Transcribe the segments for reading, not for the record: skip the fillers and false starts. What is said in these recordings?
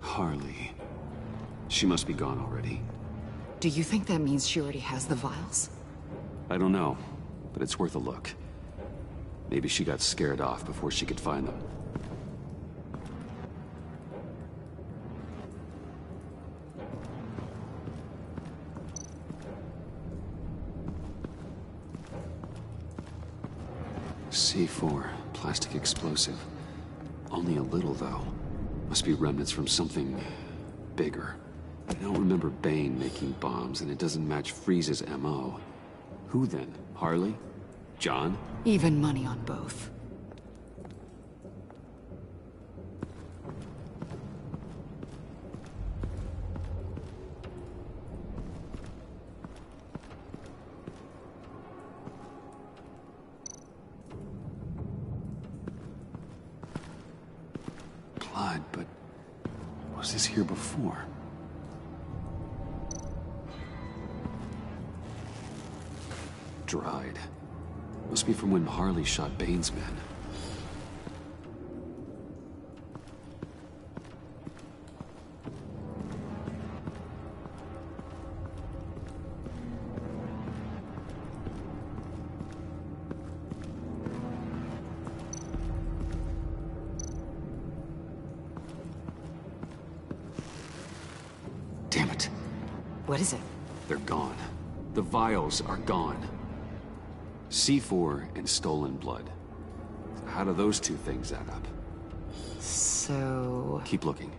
Harley. She must be gone already. Do you think that means she already has the vials? I don't know, but it's worth a look. Maybe she got scared off before she could find them. C4, plastic explosive. Only a little, though. Must be remnants from something bigger. I don't remember Bane making bombs, and it doesn't match Freeze's MO. Who then? Harley? John? Even money on both. Blood, but was this here before? Dried. Must be from when Harley shot Bane's men. Damn it. What is it? They're gone. The vials are gone. C4 and stolen blood. How do those two things add up? So... Keep looking.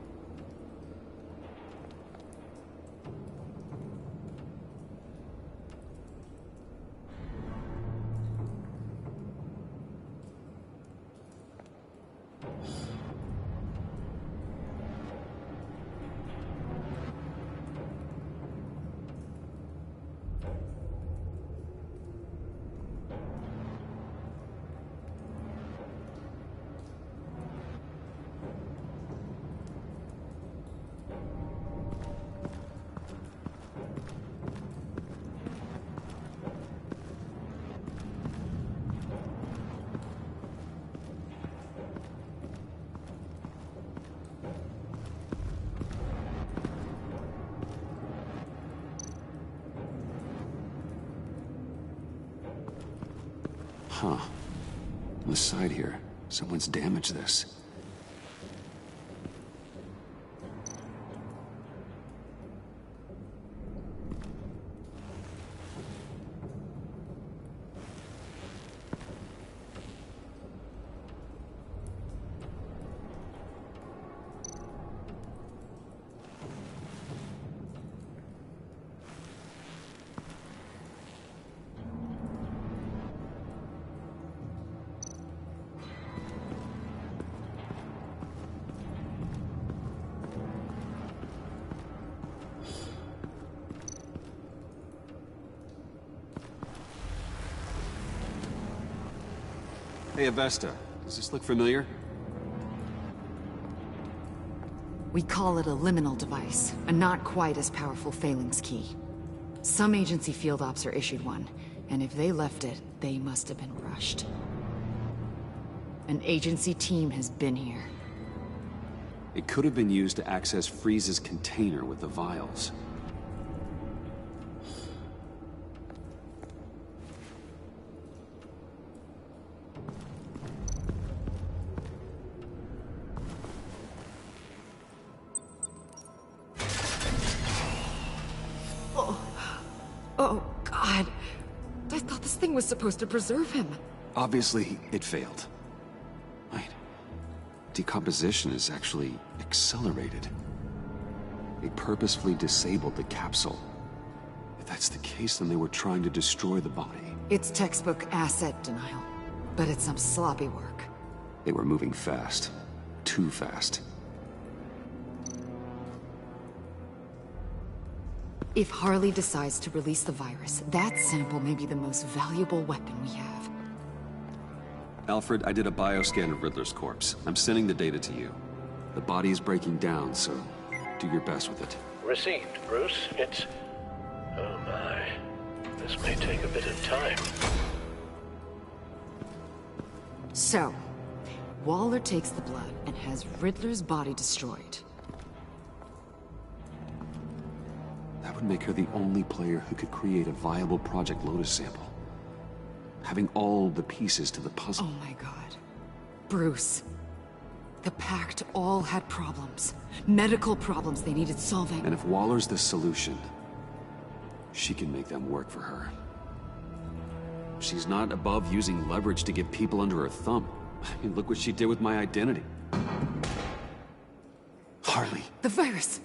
Huh. On the side here, someone's damaged this. Hey, Avesta. Does this look familiar? We call it a liminal device, a not quite as powerful Phalanx key. Some agency field ops are issued one, and if they left it, they must have been rushed. An agency team has been here. It could have been used to access Freeze's container with the vials. This thing was supposed to preserve him. Obviously, it failed. Wait. Decomposition is actually accelerated. They purposefully disabled the capsule. If that's the case, then they were trying to destroy the body. It's textbook asset denial, but it's some sloppy work. They were moving fast. Too fast. If Harley decides to release the virus, that sample may be the most valuable weapon we have. Alfred, I did a bioscan of Riddler's corpse. I'm sending the data to you. The body is breaking down, so do your best with it. Received, Bruce. It's... oh my. This may take a bit of time. So, Waller takes the blood and has Riddler's body destroyed. That would make her the only player who could create a viable Project Lotus sample. Having all the pieces to the puzzle. Oh my god. Bruce. The Pact all had problems. Medical problems they needed solving. And if Waller's the solution, she can make them work for her. She's not above using leverage to get people under her thumb. I mean, look what she did with my identity. Harley. The virus.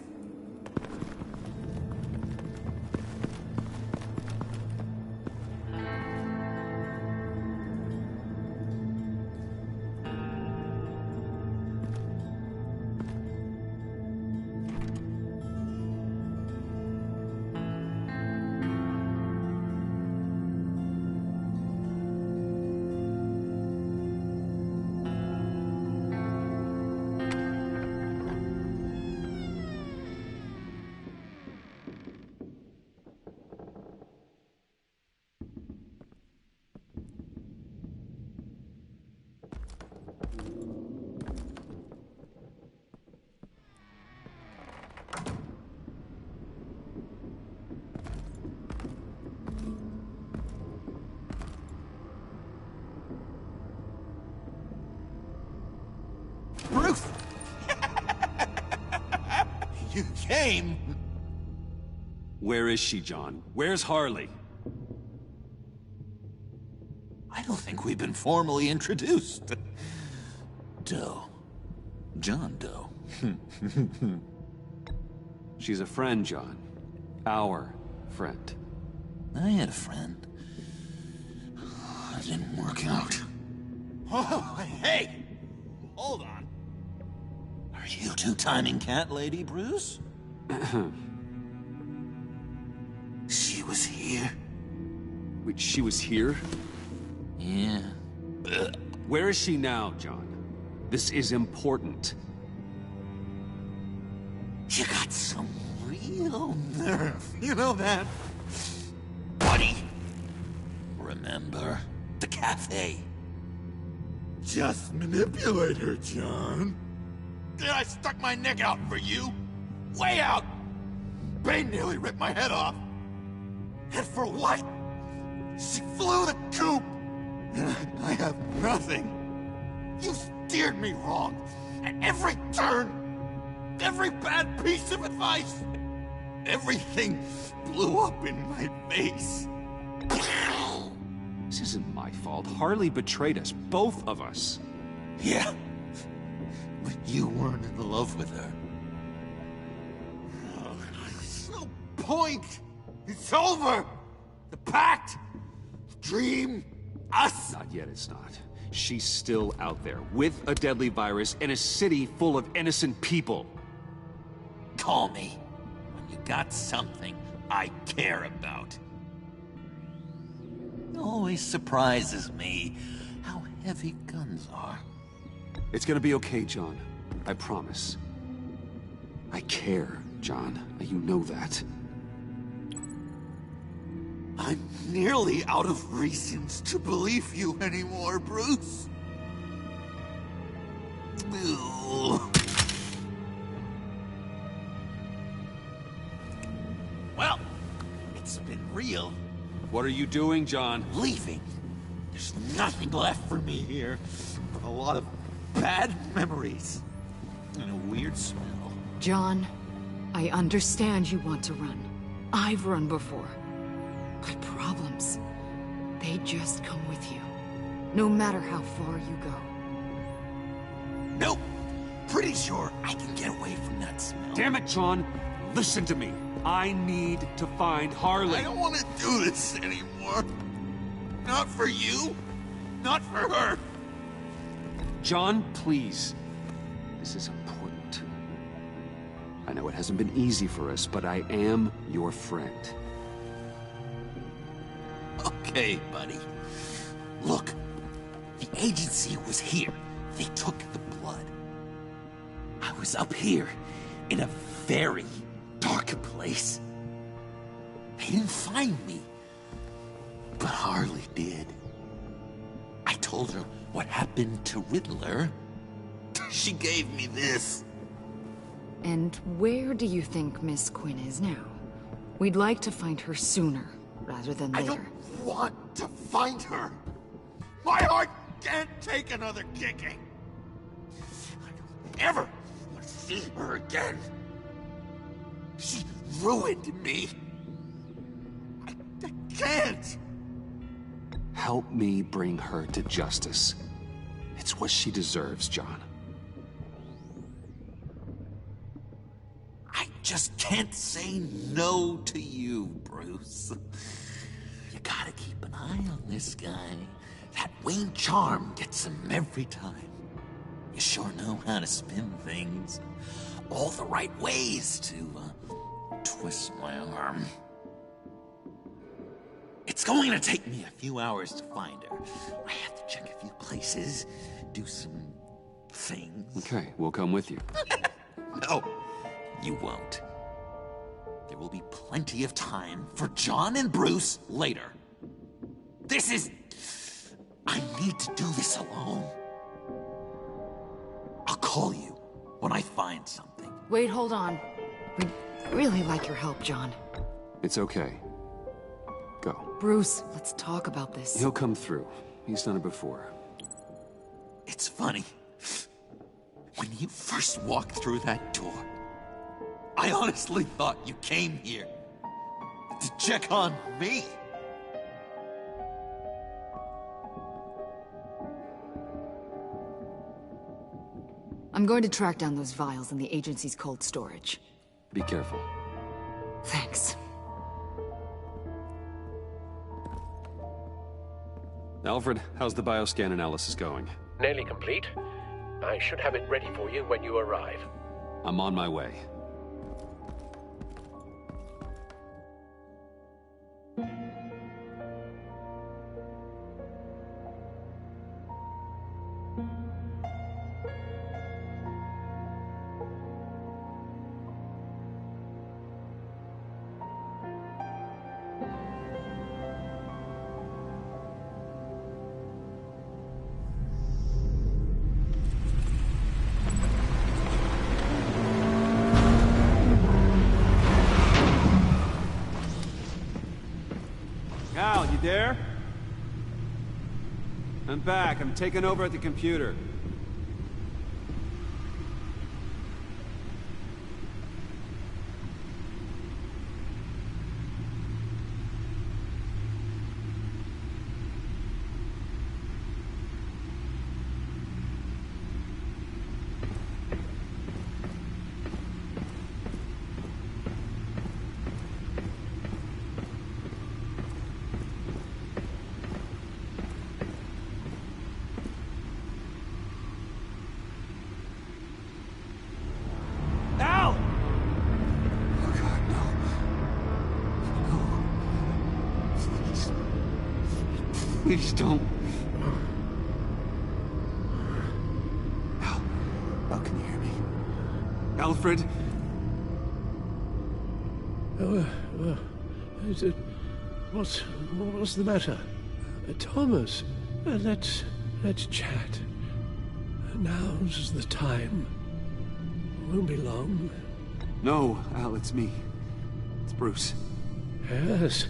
Bruce! You came! Where is she, John? Where's Harley? I don't think we've been formally introduced. Doe. John Doe. She's a friend, John. Our friend. I had a friend. It didn't work out. Oh, hey! Hold on. Are you two-timing cat lady, Bruce? She was here? Wait, she was here? Yeah. Where is she now, John? This is important. You got some real nerve. You know that? Buddy. Remember the cafe? Just manipulate her, John. Then I stuck my neck out for you. Way out. Bane nearly ripped my head off. And for what? She flew the coop. And I have nothing. You steered me wrong. At every turn. Every bad piece of advice. Everything blew up in my face. This isn't my fault. Harley betrayed us, both of us. Yeah. But you weren't in love with her. Oh, there's no point. It's over. The pact. The dream. Us. Not yet, it's not. She's still out there, with a deadly virus in a city full of innocent people. Call me when you got something I care about. It always surprises me how heavy guns are. It's gonna be okay, John. I promise. I care, John. You know that. I'm nearly out of reasons to believe you anymore, Bruce. Ugh. Well, it's been real. What are you doing, John? Leaving. There's nothing left for me here but a lot of bad memories and a weird smell. John, I understand you want to run. I've run before. But problems, they They just come with you, no matter how far you go. Nope. Pretty sure I can get away from that smell. Damn it, John! Listen to me. I need to find Harley. I don't want to do this anymore. Not for you. Not for her. John, please. This is important. I know it hasn't been easy for us, but I am your friend. Okay, buddy. Look, the agency was here. They took the blood. I was up here in a very dark place. They didn't find me, but Harley did. I told her what happened to Riddler. She gave me this. And where do you think Miss Quinn is now? We'd like to find her sooner, rather than I later. don't want to find her. My heart can't take another kicking. I don't ever want to see her again. She ruined me. I can't. Help me bring her to justice. It's what she deserves, John. I just can't say no to you, Bruce. You gotta keep an eye on this guy. That Wayne charm gets him every time. You sure know how to spin things. All the right ways to twist my arm. It's going to take me a few hours to find her. I have to check a few places, do some things. Okay, we'll come with you. No, you won't. There will be plenty of time for John and Bruce later. This is... I need to do this alone. I'll call you when I find something. Wait, hold on. We'd really like your help, John. It's okay. Go. Bruce, let's talk about this. He'll come through. He's done it before. It's funny. When you first walked through that door, I honestly thought you came here to check on me. I'm going to track down those vials in the agency's cold storage. Be careful. Thanks. Alfred, how's the bioscan analysis going? Nearly complete. I should have it ready for you when you arrive. I'm on my way. Al, you there? I'm back. I'm taking over at the computer. Please don't. Al, can you hear me? Alfred? What's the matter? Thomas, let's chat. Now's the time. Won't be long. No, Al, it's me. It's Bruce. Yes,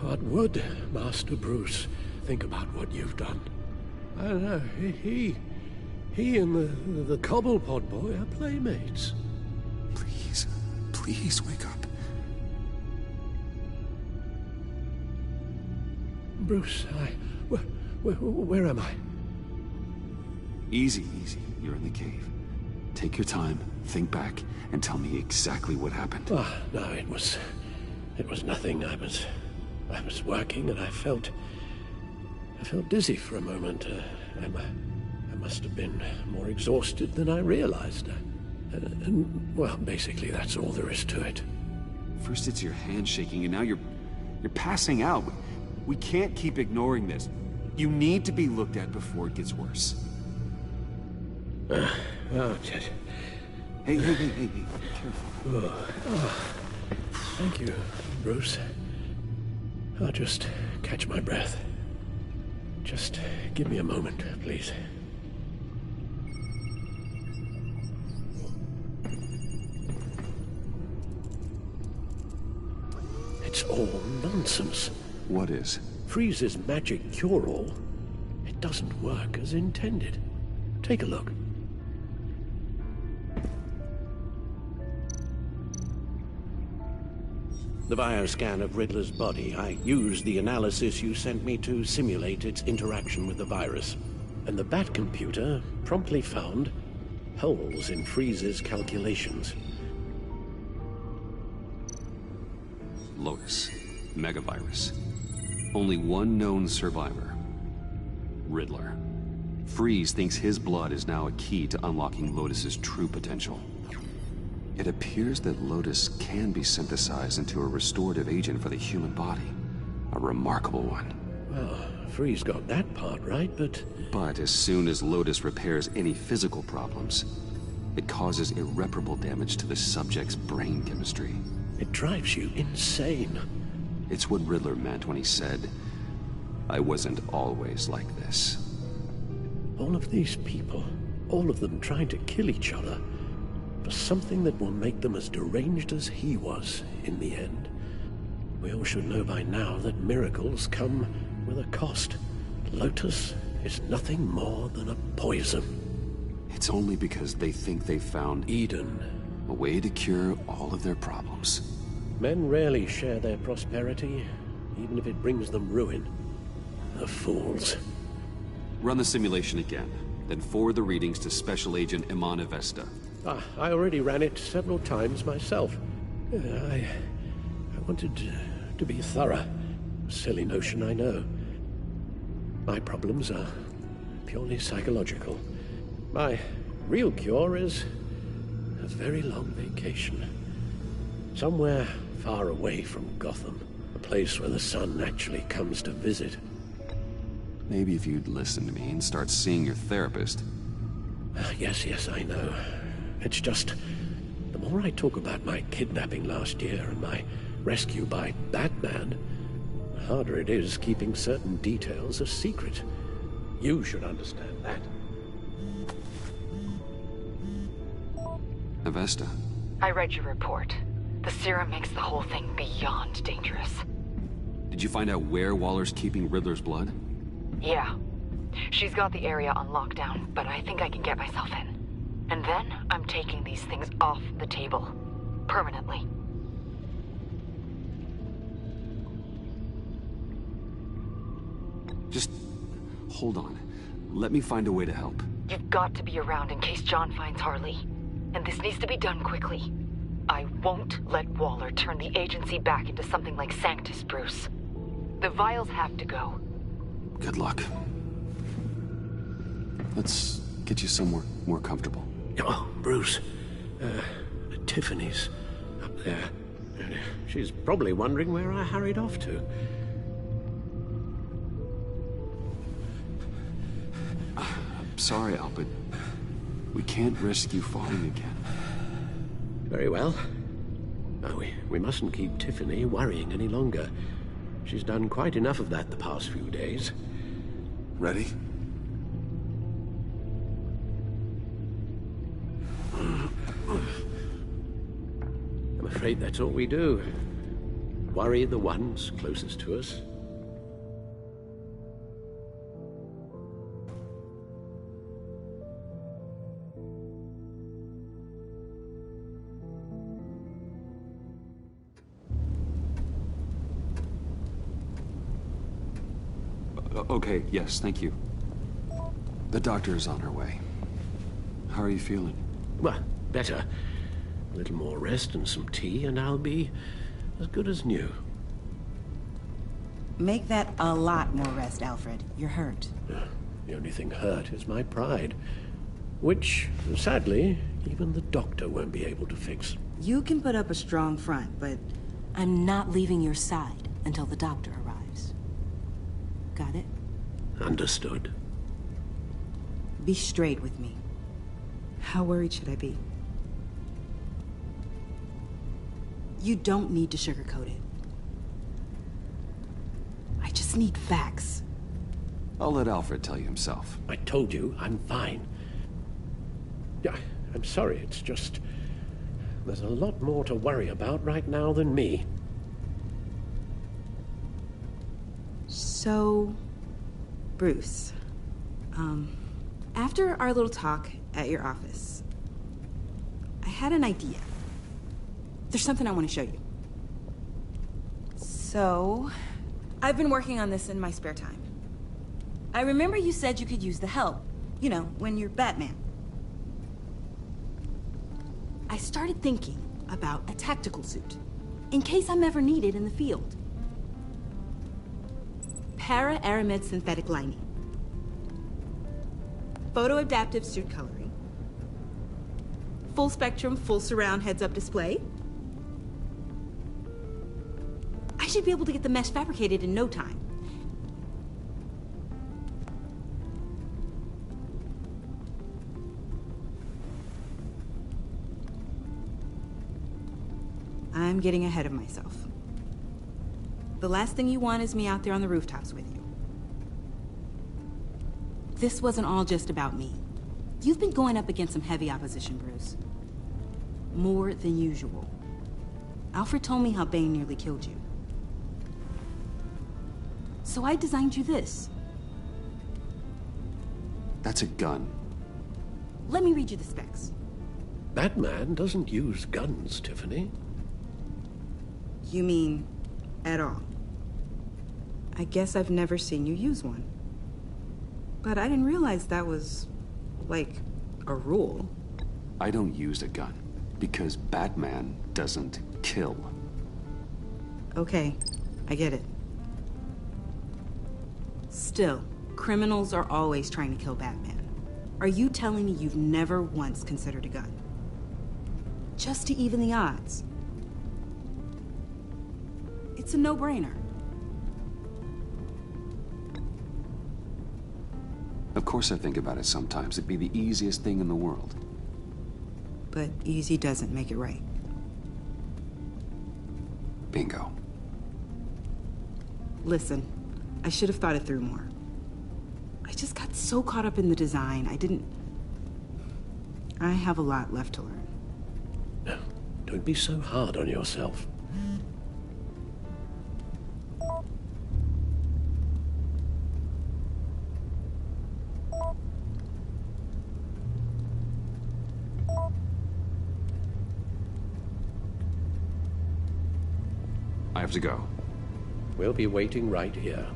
what would Master Bruce think about what you've done? I don't know. He and the Cobblepot boy are playmates. Please wake up. Bruce, where am I? Easy, easy. You're in the cave. Take your time, think back, and tell me exactly what happened. Ah, no, it was nothing. I was working and I felt dizzy for a moment. I must have been more exhausted than I realized. And, well, basically that's all there is to it. First it's your hand shaking, and now you're passing out. We can't keep ignoring this. You need to be looked at before it gets worse. Just... Hey, careful. Thank you, Bruce. I'll just catch my breath. Just give me a moment, please. It's all nonsense. What is? Freeze's magic cure-all. It doesn't work as intended. Take a look. The bioscan of Riddler's body. I used the analysis you sent me to simulate its interaction with the virus. And the Bat computer promptly found holes in Freeze's calculations. Lotus. Megavirus. Only one known survivor. Riddler. Freeze thinks his blood is now a key to unlocking Lotus's true potential. It appears that Lotus can be synthesized into a restorative agent for the human body. A remarkable one. Well, Freeze got that part right, But as soon as Lotus repairs any physical problems, it causes irreparable damage to the subject's brain chemistry. it drives you insane. It's what Riddler meant when he said, "I wasn't always like this." All of these people, all of them trying to kill each other, for something that will make them as deranged as he was in the end. We all should know by now that miracles come with a cost. Lotus is nothing more than a poison. It's only because they think they found Eden. a way to cure all of their problems. Men rarely share their prosperity, even if it brings them ruin. The fools. Run the simulation again, then forward the readings to Special Agent Iman Avesta. I already ran it several times myself. I wanted to be thorough. Silly notion, I know. My problems are purely psychological. My real cure is a very long vacation. Somewhere far away from Gotham. A place where the sun actually comes to visit. Maybe if you'd listen to me and start seeing your therapist. Yes, I know. It's just, the more I talk about my kidnapping last year and my rescue by Batman, the harder it is keeping certain details a secret. You should understand that. Avesta. I read your report. The serum makes the whole thing beyond dangerous. Did you find out where Waller's keeping Riddler's blood? Yeah. She's got the area on lockdown, but I think I can get myself in. And then I'm taking these things off the table. Permanently. Just hold on. Let me find a way to help. You've got to be around in case John finds Harley. And this needs to be done quickly. I won't let Waller turn the agency back into something like Sanctus, Bruce. The vials have to go. Good luck. Let's get you somewhere more comfortable. Oh, Bruce. Tiffany's up there. She's probably wondering where I hurried off to. I'm sorry, Al, but we can't risk you falling again. Very well. No, we mustn't keep Tiffany worrying any longer. She's done quite enough of that the past few days. Ready? I'm afraid that's all we do. Worry the ones closest to us. Okay, yes, thank you. The doctor is on her way. How are you feeling? Well, better. A little more rest and some tea, and I'll be as good as new. Make that a lot more rest, Alfred. You're hurt. The only thing hurt is my pride, which, sadly, even the doctor won't be able to fix. You can put up a strong front, but I'm not leaving your side until the doctor arrives. Got it? Understood. Be straight with me. How worried should I be? You don't need to sugarcoat it. I just need facts. I'll let Alfred tell you himself. I told you, I'm fine. Yeah, I'm sorry, it's just... there's a lot more to worry about right now than me. So... Bruce. After our little talk at your office, I had an idea. There's something I want to show you. So... I've been working on this in my spare time. I remember you said you could use the help. You know, when you're Batman. I started thinking about a tactical suit, in case I'm ever needed in the field. Para-aramid synthetic lining. Photo-adaptive suit coloring. Full spectrum, full surround heads-up display. I should be able to get the mesh fabricated in no time. I'm getting ahead of myself. The last thing you want is me out there on the rooftops with you. This wasn't all just about me. You've been going up against some heavy opposition, Bruce. More than usual. Alfred told me how Bane nearly killed you. So I designed you this. That's a gun. Let me read you the specs. Batman doesn't use guns, Tiffany. You mean, at all? I guess I've never seen you use one. But I didn't realize that was, like, a rule. I don't use a gun, because Batman doesn't kill. Okay, I get it. Still, criminals are always trying to kill Batman. Are you telling me you've never once considered a gun? Just to even the odds. It's a no-brainer. Of course I think about it sometimes. It'd be the easiest thing in the world. But easy doesn't make it right. Bingo. Listen, I should have thought it through more. I just got so caught up in the design, I have a lot left to learn. No, don't be so hard on yourself. I have to go. We'll be waiting right here.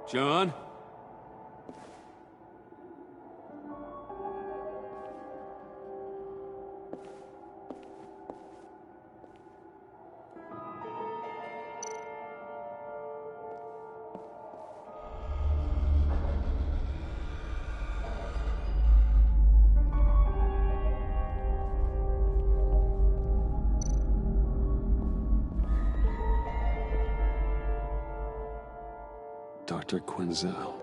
John? Dr. Quinzel.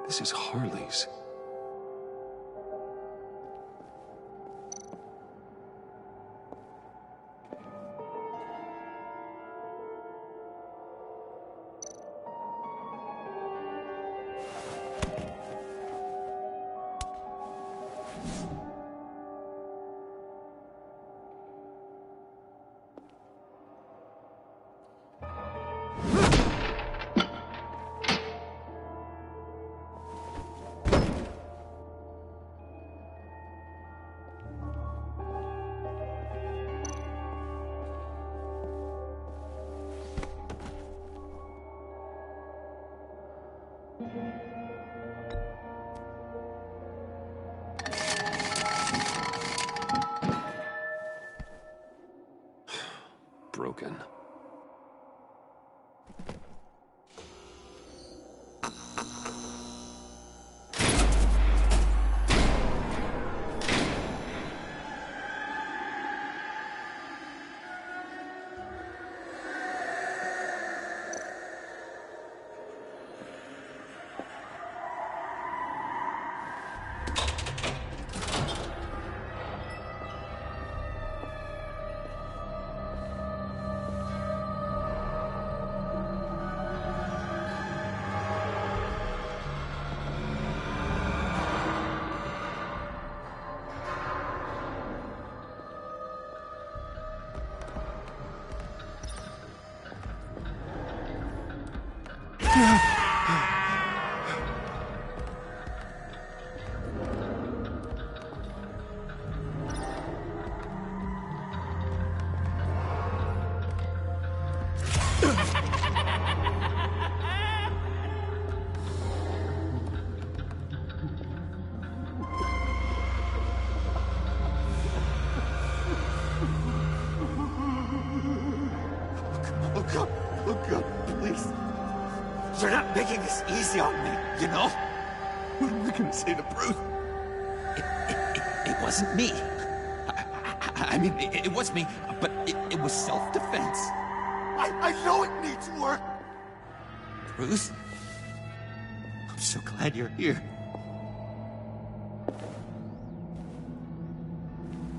This is Harley's. Broken. Look up, please. You're not making this easy on me, you know? What am I gonna say to Bruce? It wasn't me. I mean, it was me, but it was self-defense. I know it needs work. Bruce, I'm so glad you're here.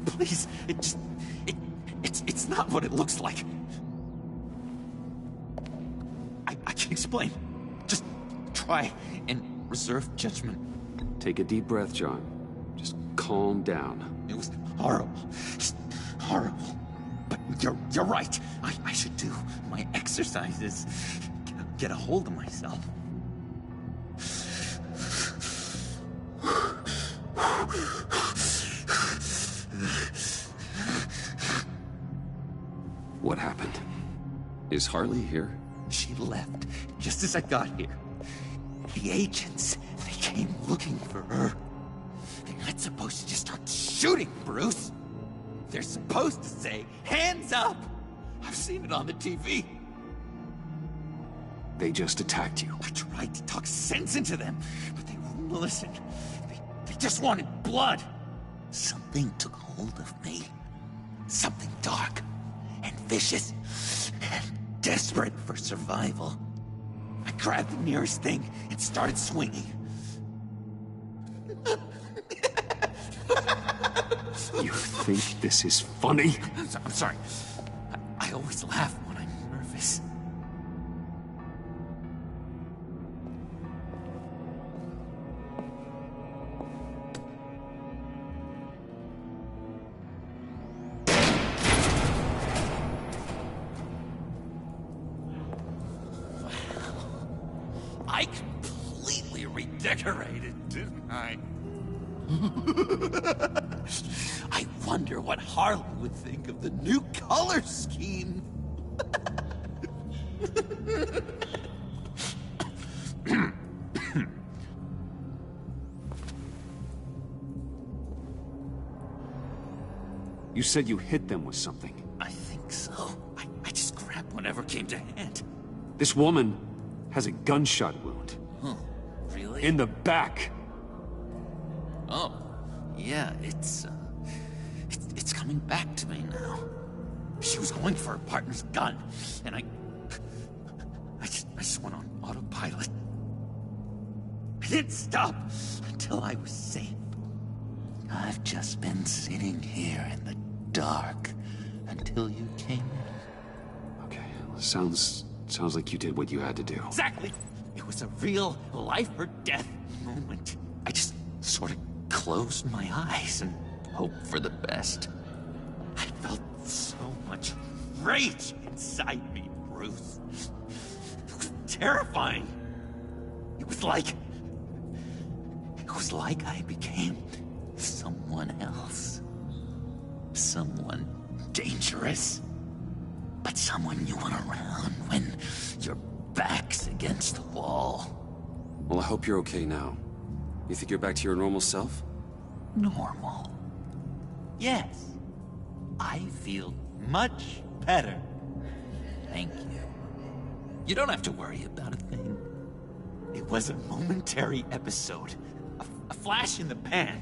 Please, it's not what it looks like. I can explain. Just try and reserve judgment. Take a deep breath, John. Just calm down. It was horrible. Just horrible. But you're right. I should do my exercises. Get a hold of myself. What happened? Is Harley here? She left just as I got here. The agents, they came looking for her. They're not supposed to just start shooting, Bruce. They're supposed to say, hands up! I've seen it on the TV. They just attacked you. I tried to talk sense into them, but they wouldn't listen. They just wanted blood. Something took hold of me. Something dark and vicious and desperate for survival. I grabbed the nearest thing and started swinging. You think this is funny? I'm sorry. I always laugh when I'm nervous. I completely redecorated, didn't I? I wonder what Harley would think of the new color scheme. You said you hit them with something. I think so. I just grabbed whatever came to hand. This woman has a gunshot wound. Huh, really? In the back. Oh, yeah, it's coming back to me now. She was going for her partner's gun, and I I just went on autopilot. I didn't stop until I was safe. I've just been sitting here in the dark until you came in. Okay, sounds like you did what you had to do. Exactly! It was a real life or death moment. I just sort of closed my eyes and hoped for the best. I felt so much rage inside me, Bruce. It was terrifying. It was like I became someone else. Someone dangerous. But someone you want around when your back's against the wall. Well, I hope you're okay now. You think you're back to your normal self? Normal? Yes. I feel much better. Thank you. You don't have to worry about a thing. It was a momentary episode. A flash in the pan.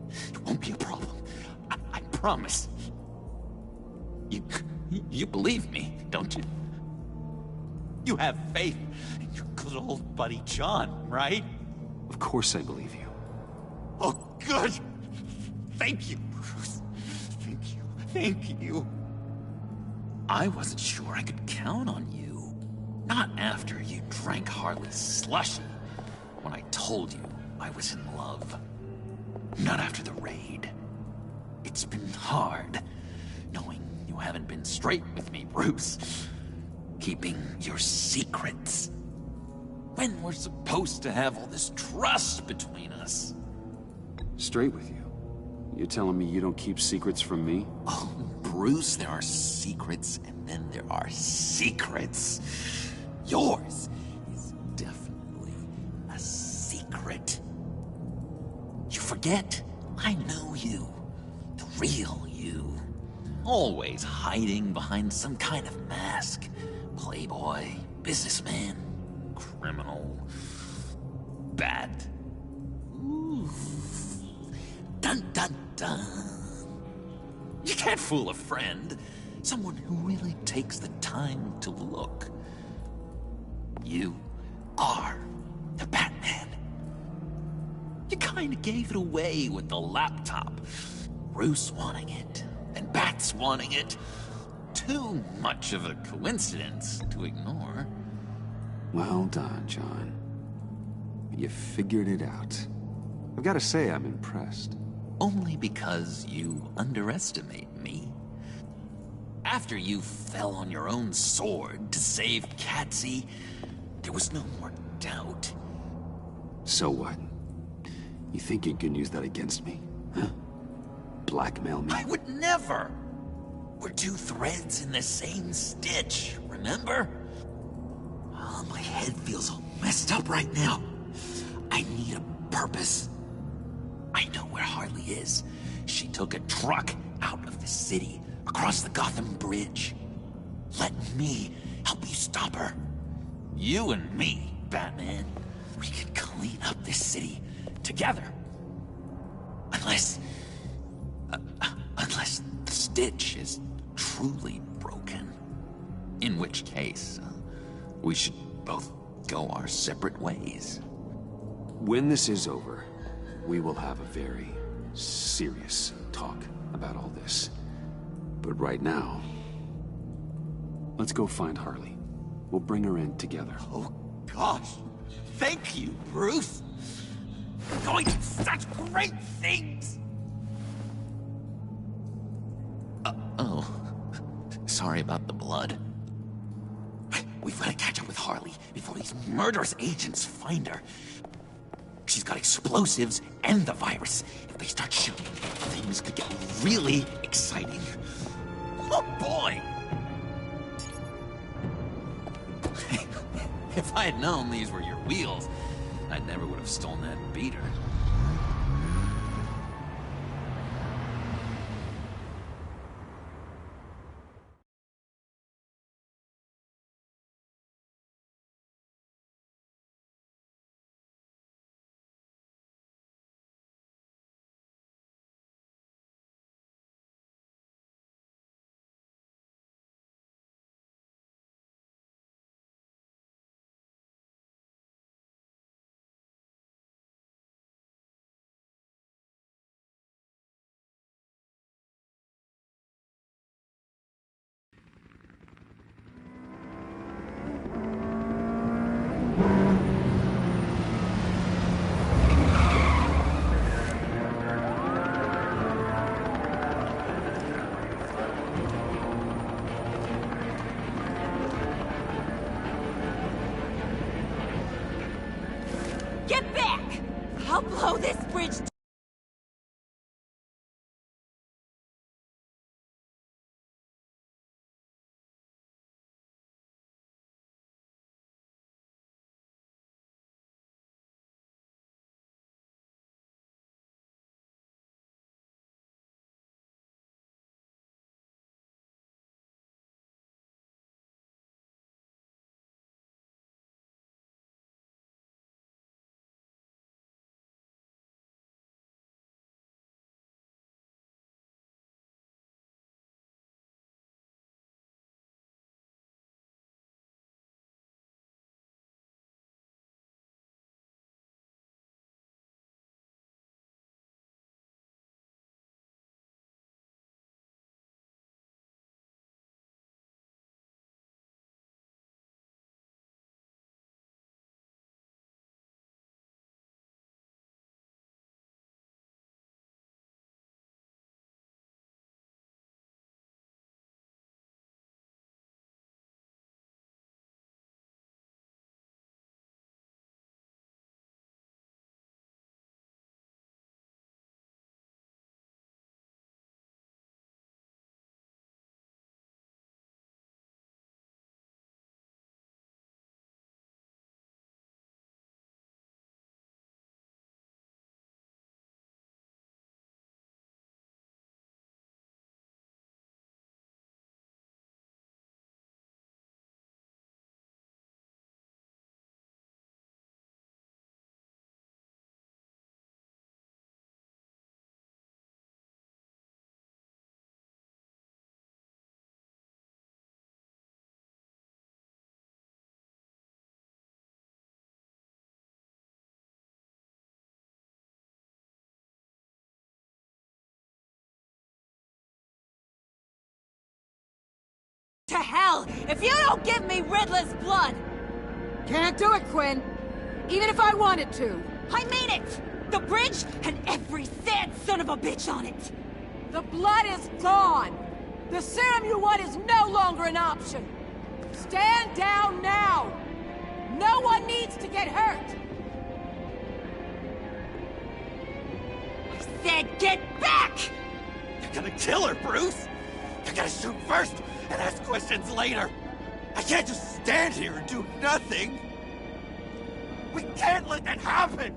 It won't be a problem. I promise. You believe me, don't you? You have faith in your good old buddy John, right? Of course I believe you. Oh, good! Thank you, Bruce. Thank you. Thank you. I wasn't sure I could count on you. Not after you drank Harley's slushy. When I told you I was in love. Not after the raid. It's been hard, knowing you haven't been straight with me, Bruce. Keeping your secrets. When we're supposed to have all this trust between us. Straight with you? You telling me you don't keep secrets from me? Oh, Bruce, there are secrets, and then there are secrets. Yours is definitely a secret. You forget, I know you. The real you. Always hiding behind some kind of mask. Playboy, businessman, criminal, bad. Ooh. Dun dun dun. You can't fool a friend. Someone who really takes the time to look. You are the Batman. You kinda gave it away with the laptop. Bruce wanting it, and Bats wanting it. Too much of a coincidence to ignore. Well done, John. You figured it out. I've got to say, I'm impressed. Only because you underestimate me. After you fell on your own sword to save Katsy, there was no more doubt. So what? You think you can use that against me? Huh? Blackmail me? I would never! We're two threads in the same stitch, remember? Oh, my head feels all messed up right now. I need a purpose. I know where Harley is. She took a truck out of the city, across the Gotham Bridge. Let me help you stop her. You and me, Batman. We can clean up this city together. Unless the stitch is truly broken. In which case, we should both go our separate ways. When this is over, we will have a very serious talk about all this. But right now, let's go find Harley. We'll bring her in together. Oh, gosh. Thank you, Bruce. You're going to do such great things. Oh. Sorry about the blood. We've got to catch up with Harley before these murderous agents find her. She's got explosives and the virus. If they start shooting, things could get really exciting. Oh, boy! If I had known these were your wheels, I never would have stolen that beater. I'll blow this bridge. To hell, if you don't give me Riddler's blood! Can't do it, Quinn. Even if I wanted to. I mean it! The bridge and every sad son of a bitch on it! The blood is gone! The serum you want is no longer an option! Stand down now! No one needs to get hurt! I said get back! You're gonna kill her, Bruce! You're gonna shoot first and ask questions later! I can't just stand here and do nothing! We can't let that happen!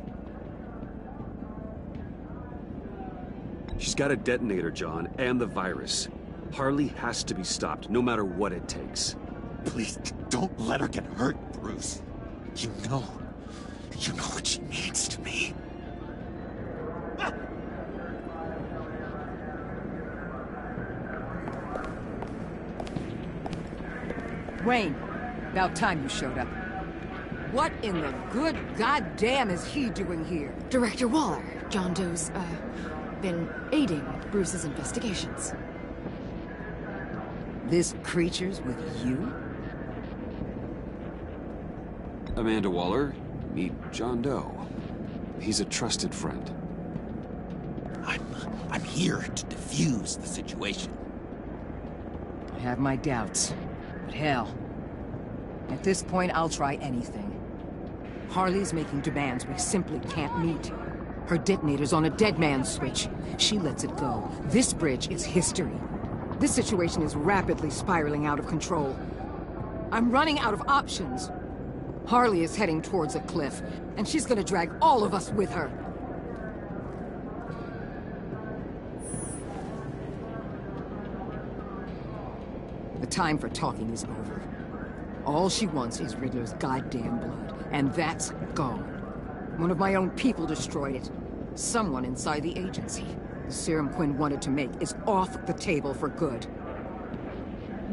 She's got a detonator, John, and the virus. Harley has to be stopped, no matter what it takes. Please, don't let her get hurt, Bruce. You know what she means to me. Wayne, about time you showed up. What in the good goddamn is he doing here? Director Waller, John Doe's, been aiding Bruce's investigations. This creature's with you? Amanda Waller, meet John Doe. He's a trusted friend. I'm here to defuse the situation. I have my doubts. But hell, at this point I'll try anything. Harley's making demands we simply can't meet. Her detonator's on a dead man's switch. She lets it go. This bridge is history. This situation is rapidly spiraling out of control. I'm running out of options. Harley is heading towards a cliff, and she's gonna drag all of us with her. The time for talking is over. All she wants is Riddler's goddamn blood, and that's gone. One of my own people destroyed it. Someone inside the agency. The serum Quinn wanted to make is off the table for good.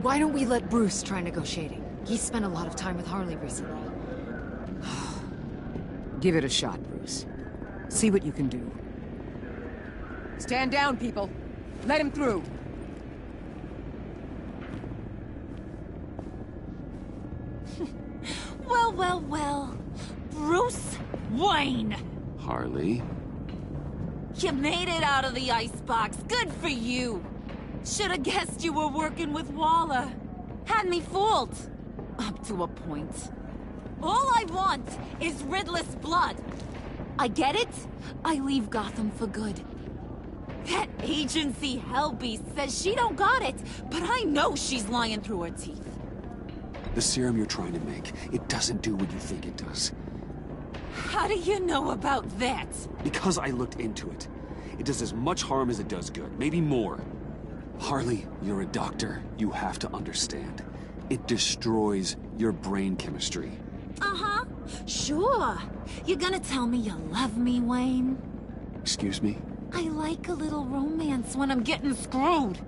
Why don't we let Bruce try negotiating? He's spent a lot of time with Harley recently. Give it a shot, Bruce. See what you can do. Stand down, people. Let him through. Well. Bruce Wayne! Harley? You made it out of the icebox. Good for you. Should have guessed you were working with Waller. Had me fooled. Up to a point. All I want is Riddler's blood. I get it. I leave Gotham for good. That agency hellbeast says she don't got it, but I know she's lying through her teeth. The serum you're trying to make, it doesn't do what you think it does. How do you know about that? Because I looked into it. It does as much harm as it does good, maybe more. Harley, you're a doctor. You have to understand. It destroys your brain chemistry. Uh-huh. Sure. You're gonna tell me you love me, Wayne? Excuse me? I like a little romance when I'm getting screwed.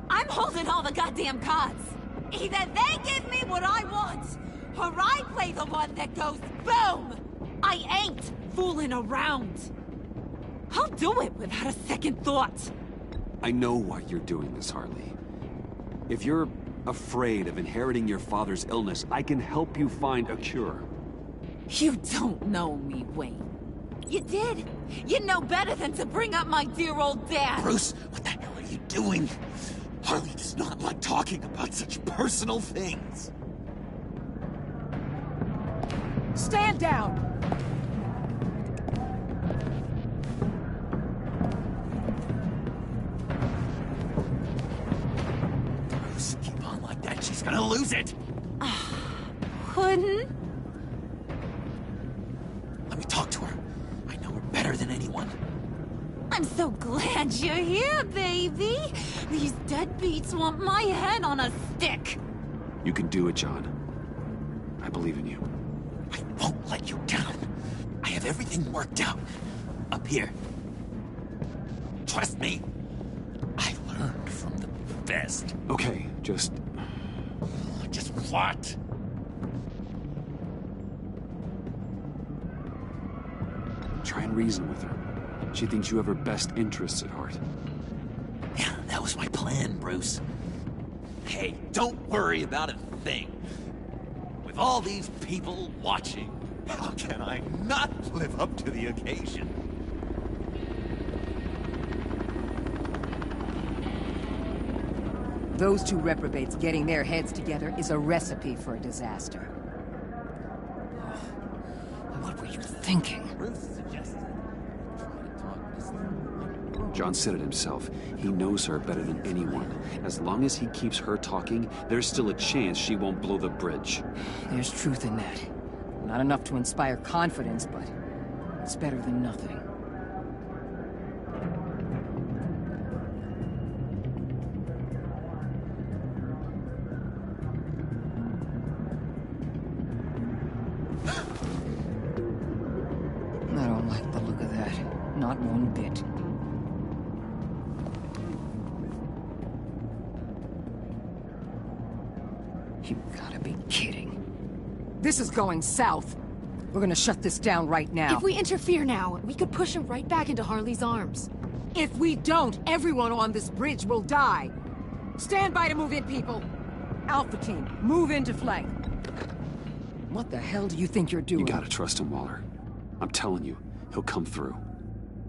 I'm holding all the goddamn cards. Either they give me what I want, or I play the one that goes boom! I ain't fooling around. I'll do it without a second thought. I know why you're doing this, Harley. If you're afraid of inheriting your father's illness, I can help you find a cure. You don't know me, Wayne. You did. You know better than to bring up my dear old dad. Bruce, what the hell are you doing? Harley does not like talking about such personal things. Stand down! Bruce, keep on like that. She's gonna lose it. Couldn't? Let me talk to her. I know her better than anyone. I'm so glad you're here, baby. These deadbeats want my head on a stick. You can do it, John. I believe in you. I won't let you down. I have everything worked out. Up here. Trust me. I learned from the best. Okay, just what? try and reason with her. She thinks you have her best interests at heart. Yeah, that was my plan, Bruce. Hey, don't worry about a thing. With all these people watching, how can I not live up to the occasion? Those two reprobates getting their heads together is a recipe for a disaster. What were you thinking? Bruce suggested try to talk this through. John said it himself. He knows her better than anyone. As long as he keeps her talking, there's still a chance she won't blow the bridge. There's truth in that. Not enough to inspire confidence, but it's better than nothing. I don't like the look of that. Not one bit. You gotta be kidding. This is going south. We're gonna shut this down right now. If we interfere now, we could push him right back into Harley's arms. If we don't, everyone on this bridge will die. Stand by to move in, people. Alpha team, move into flank. What the hell do you think you're doing? You gotta trust him, Waller. I'm telling you, he'll come through.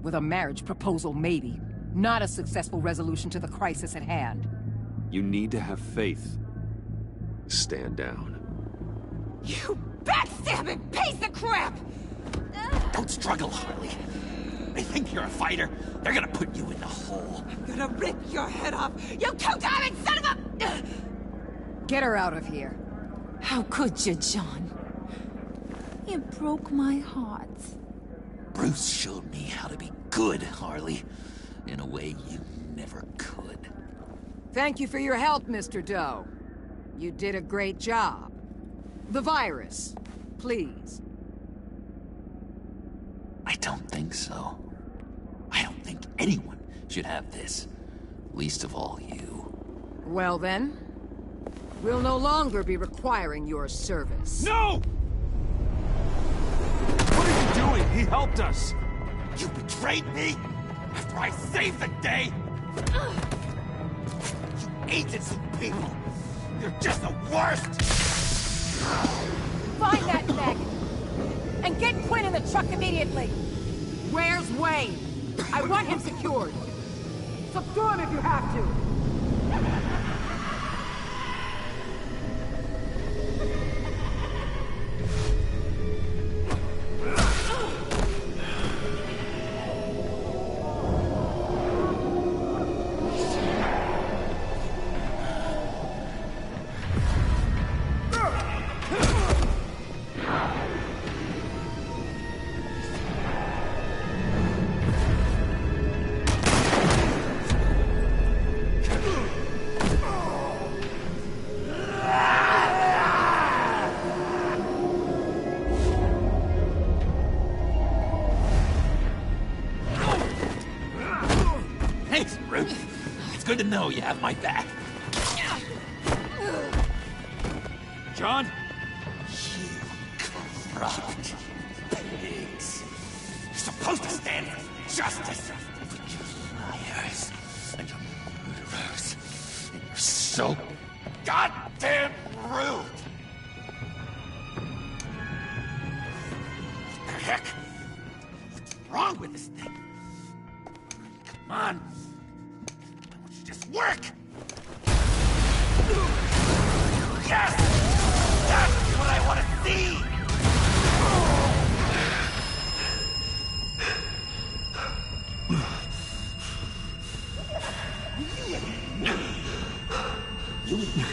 With a marriage proposal, maybe. Not a successful resolution to the crisis at hand. You need to have faith. Stand down. You backstabbing piece of crap! Don't struggle, Harley. They think you're a fighter. They're gonna put you in the hole. I'm gonna rip your head off, you two-diamond son of a... Get her out of here. How could you, John? You broke my heart. Bruce showed me how to be good, Harley. In a way you never could. Thank you for your help, Mr. Doe. You did a great job. The virus, please. I don't think so. I don't think anyone should have this. Least of all you. Well then, we'll no longer be requiring your service. No! What are you doing? He helped us! You betrayed me after I saved the day! You agency people! You're just the worst! Find that Meg! And get Quinn in the truck immediately! Where's Wayne? I want him secured! Subdue him if you have to! to know you have my back. John? You corrupt pigs. You're supposed to stand for justice. But you're liars. And you're murderers. And you're so goddamn rude. What the heck? What's wrong with this thing? Come on. Why don't you just work? Yes! That's what I want to see! You and me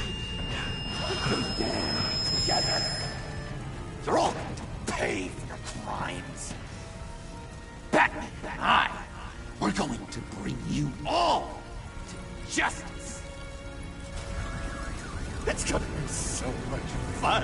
stand together. You're all going to pay for your crimes. Batman and I, we're going to bring you all to justice. It's gonna be so much fun.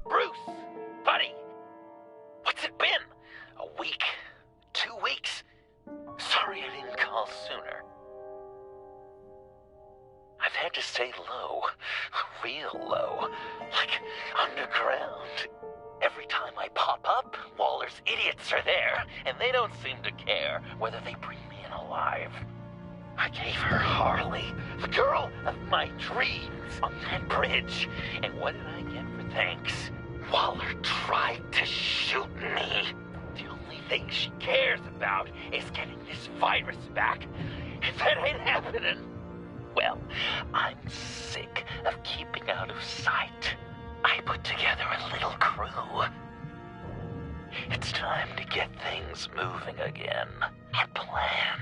Bruce, buddy, what's it been? A week? 2 weeks? Sorry I didn't call sooner. I've had to stay low, real low, like underground. Every time I pop up, Waller's idiots are there, and they don't seem to care whether they bring me in alive. I gave her Harley, the girl of my dreams, on that bridge, and what did I get for thanks? Waller tried to shoot me. The only thing she cares about is getting this virus back. If that ain't happening, well, I'm sick of keeping out of sight. I put together a little crew. It's time to get things moving again. Our plan.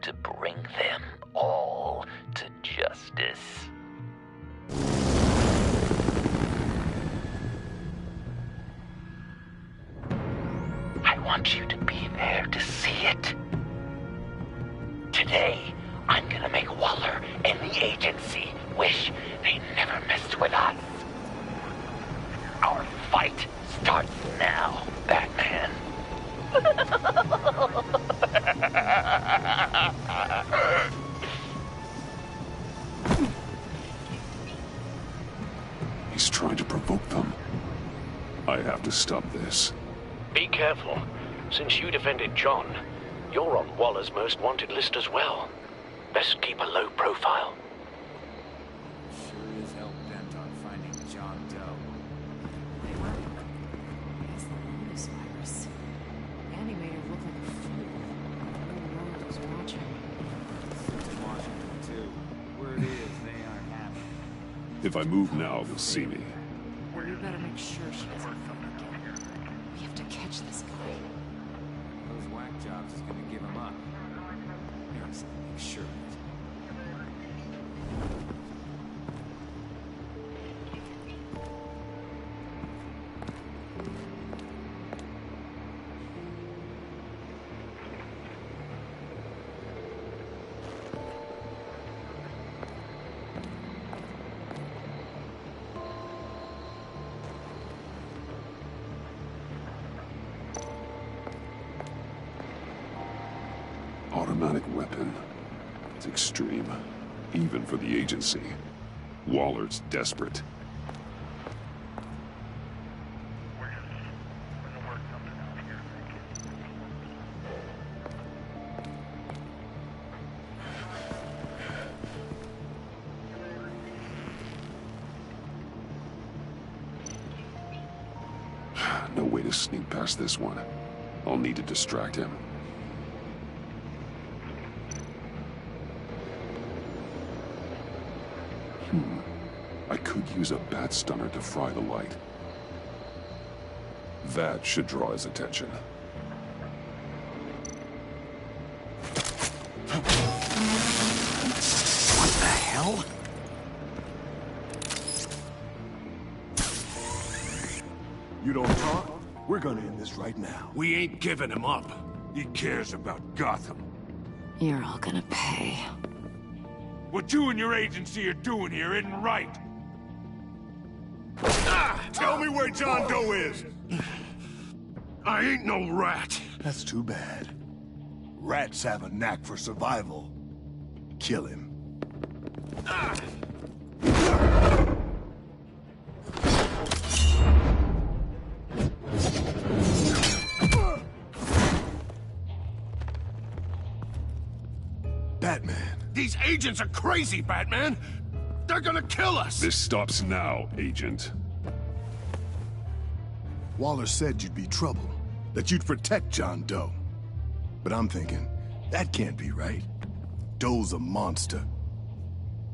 To bring them all to justice. I want you to be there to see it. Today, I'm gonna make Waller and the agency wish they never messed with us. Our fight starts now, Batman. He's trying to provoke them. I have to stop this. Be careful. Since you defended John, you're on Waller's most wanted list as well. Best keep a low profile. Sure is hell bent on finding John Doe. They were. It's the Lotus virus. Andy made her look like a fool. The whole world was watching. It's in Washington, too. Word is, they aren't happy. If I move now, they'll see me. Well, we better make sure she doesn't phone again. We have to catch this guy. Those whack jobs is gonna give him up. Yes, make sure. Automatic weapon. It's extreme, even for the agency. Waller's desperate. No way to sneak past this one. I'll need to distract him. I could use a bat stunner to fry the light. That should draw his attention. What the hell? You don't talk? We're gonna end this right now. We ain't giving him up. He cares about Gotham. You're all gonna pay. What you and your agency are doing here isn't right. Tell me where John Doe is! I ain't no rat. That's too bad. Rats have a knack for survival. Kill him. Batman. These agents are crazy, Batman! They're gonna kill us! This stops now, Agent. Waller said you'd be trouble, that you'd protect John Doe. But I'm thinking, that can't be right. Doe's a monster.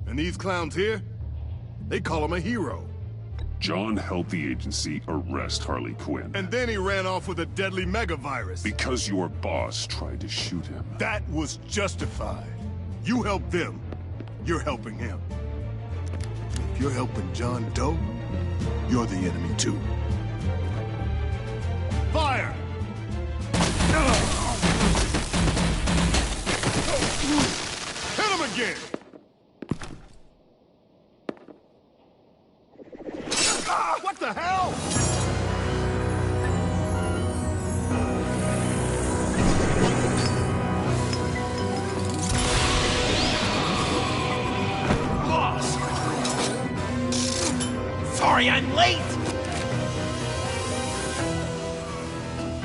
And these clowns here, they call him a hero. John helped the agency arrest Harley Quinn. And then he ran off with a deadly megavirus. Because your boss tried to shoot him. That was justified. You helped them, you're helping him. If you're helping John Doe, you're the enemy too. Fire! Hit him again! What the hell? Boss! Sorry I'm late!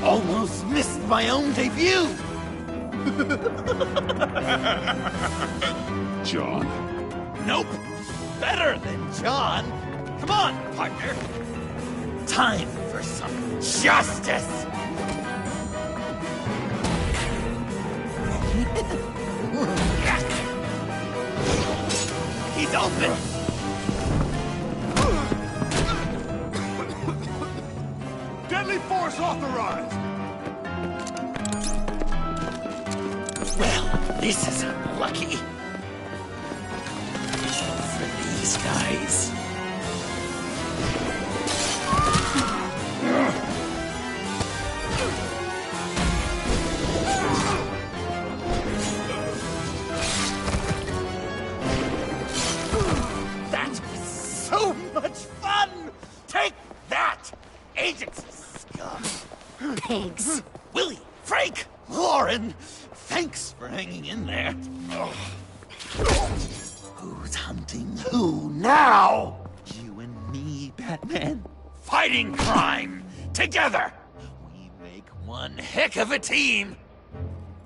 Almost missed my own debut! John? Nope! Better than John! Come on, partner! Time for some justice! He's open! Source authorized! Well, this is unlucky. For these guys. That was so much fun! Take that, agency scum! Pigs. Willie, Frank, Lauren, thanks for hanging in there. Who's hunting who now? You and me, Batman. Fighting crime together. We make one heck of a team.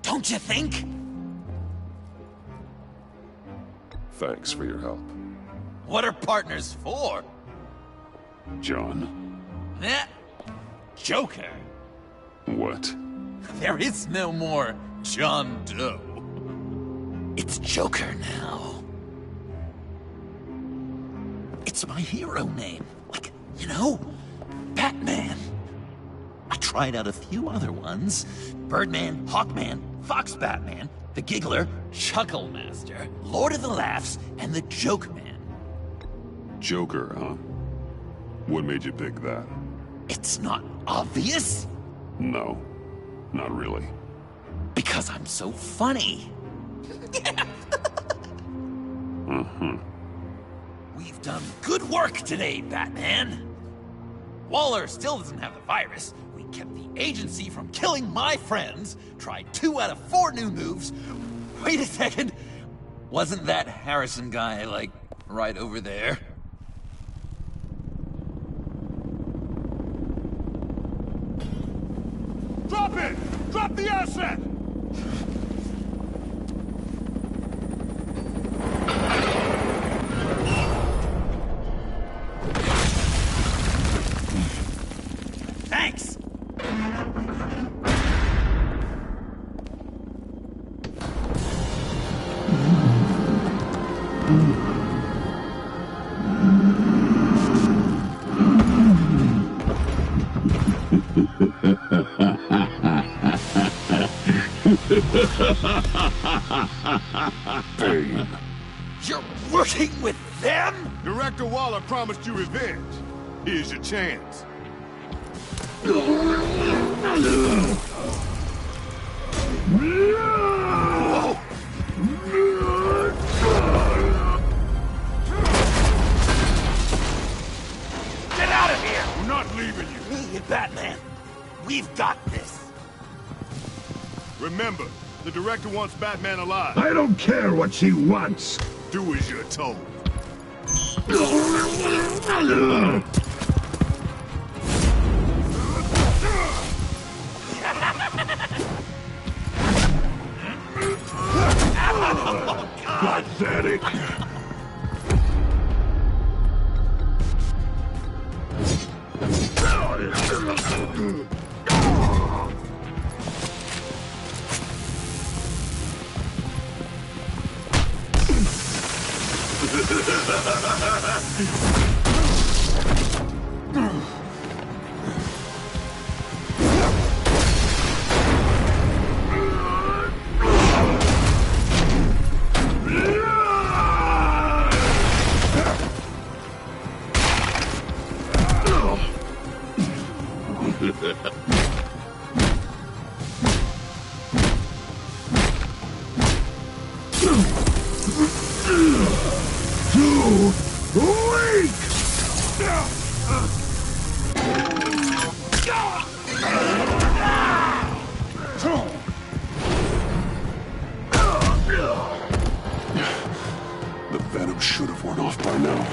Don't you think? Thanks for your help, What are partners for? John. Eh? Joker. What? There is no more John Doe. It's Joker now. It's my hero name. Like, you know, Batman. I tried out a few other ones. Birdman, Hawkman, Fox Batman, the Giggler, Chuckle Master, Lord of the Laughs, and the Joke Man. Joker, huh? What made you pick that? It's not obvious. No, not really. Because I'm so funny. We've done good work today, Batman. Waller still doesn't have the virus. We kept the agency from killing my friends. Tried 2 out of 4 new moves. Wait a second. Wasn't that Harrison guy, like, right over there? Drop it! Drop the asset! Thanks! Bane. You're working with them? Director Waller promised you revenge. Here's your chance. Get out of here! We're not leaving you. Me, Batman. We've got this. Remember, the director wants Batman alive. I don't care what she wants. Do as you're told. Pathetic. The venom should have worn off by now.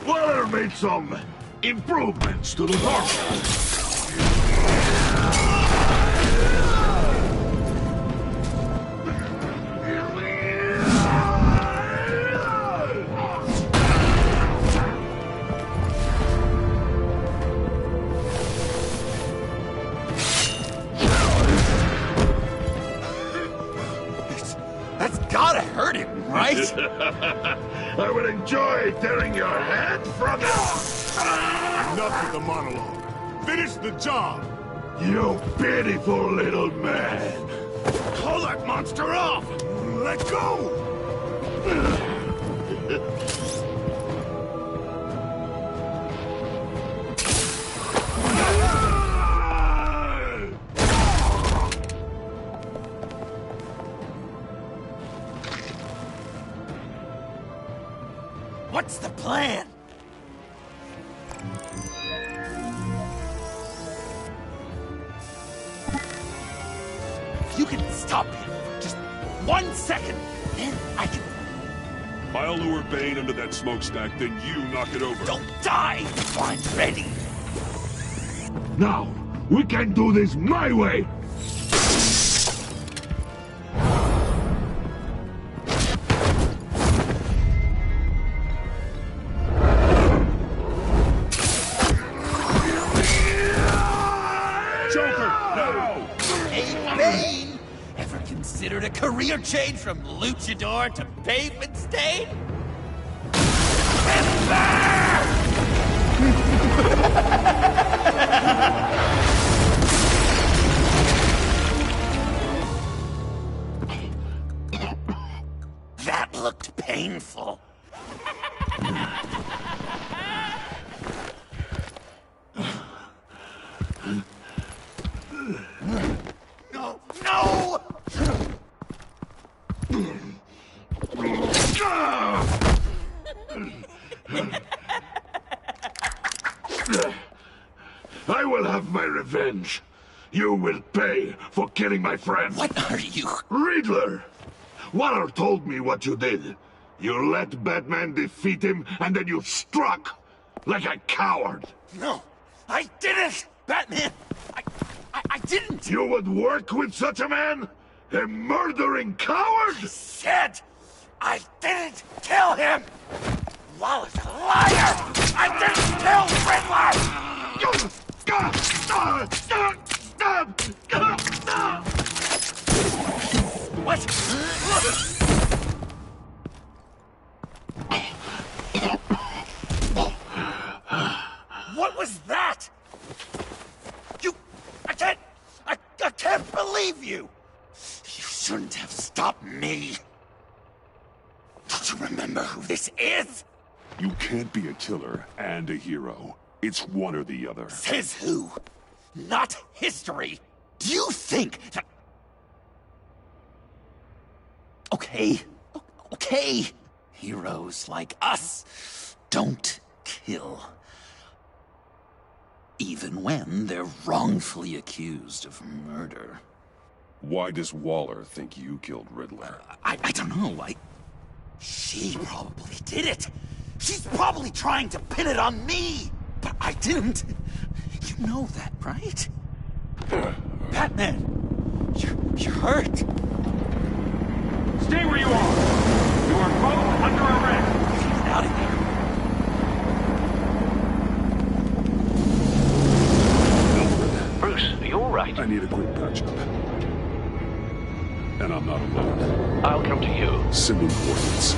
Waller made some improvements to the Dark. That's gotta hurt him, right? I would enjoy tearing your head from it. Enough with the monologue. the job! You pitiful little man! Call that monster off! Let go! What's the plan? If you can stop him for just 1 second, then I can... I'll lure Bane into that smokestack, then you knock it over. Don't die if I'm ready! Now, we can do this my way! Considered a career change from luchador to pavement stain? That looked painful. No! No! I will have my revenge. You will pay for killing my friend. What are you? Riddler! Waller told me what you did. You let Batman defeat him, and then you struck like a coward. No, I didn't! Batman! I didn't! You would work with such a man? A murdering coward? I said I didn't kill him! Waller's a liar! I didn't kill Riddler! What? What was that? I can't believe you! You shouldn't have stopped me. Don't you remember who this is? You can't be a killer and a hero. It's one or the other. Says who? Not history. Do you think that... Okay. Okay. Heroes like us don't kill. Even when they're wrongfully accused of murder. Why does Waller think you killed Riddler? I don't know. She probably did it. She's probably trying to pin it on me. But I didn't. You know that, right? Batman, you're hurt. Stay where you are. You are both under arrest. Get out of here. Bruce, are you all right? I need a quick patch-up. And I'm not alone. I'll come to you. Sending coordinates.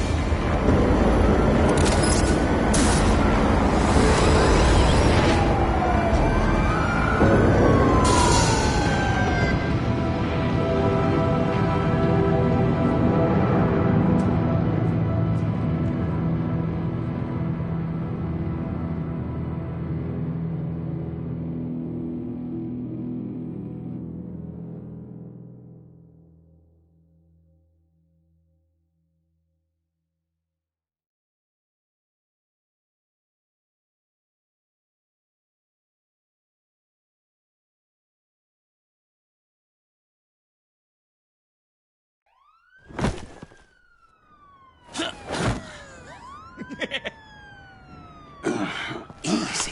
Easy.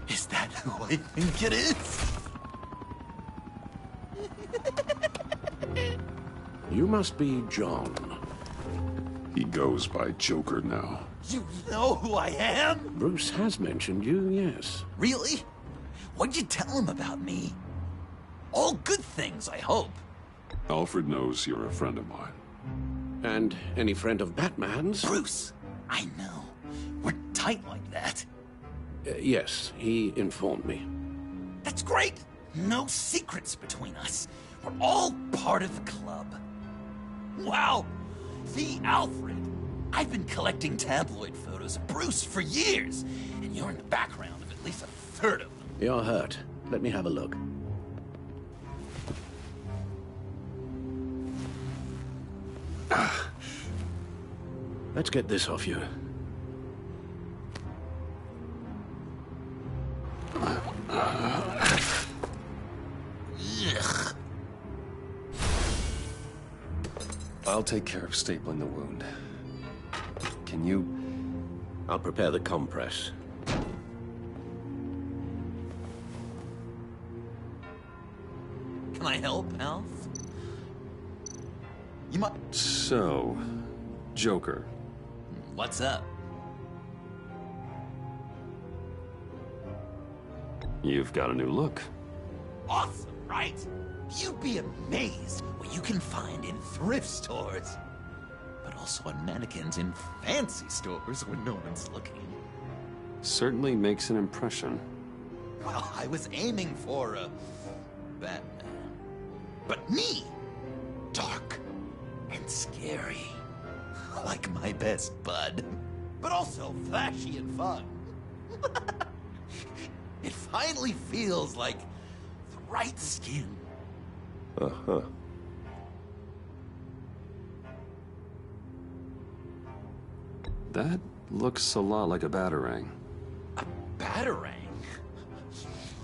Is that who I think it is? You must be John. He goes by Joker now. You know who I am? Bruce has mentioned you, yes. Really? What'd you tell him about me? All good things, I hope. Alfred knows you're a friend of mine. And any friend of Batman's? Bruce, I know. We're tight like that. Yes, he informed me. That's great! No secrets between us. We're all part of the club. Wow! The Alfred! I've been collecting tabloid photos of Bruce for years, and you're in the background of at least a third of them. You're hurt. Let me have a look. Let's get this off you. Ugh. I'll take care of stapling the wound. Can you? I'll prepare the compress. Can I help, Alf? You might... So, Joker. What's up? You've got a new look. Awesome, right? You'd be amazed what you can find in thrift stores. But also on mannequins in fancy stores when no one's looking. Certainly makes an impression. Well, I was aiming for a Batman. But me! Dark and scary. Like my best bud. But also flashy and fun. It finally feels like the right skin. Uh-huh. That looks a lot like a Batarang. A Batarang?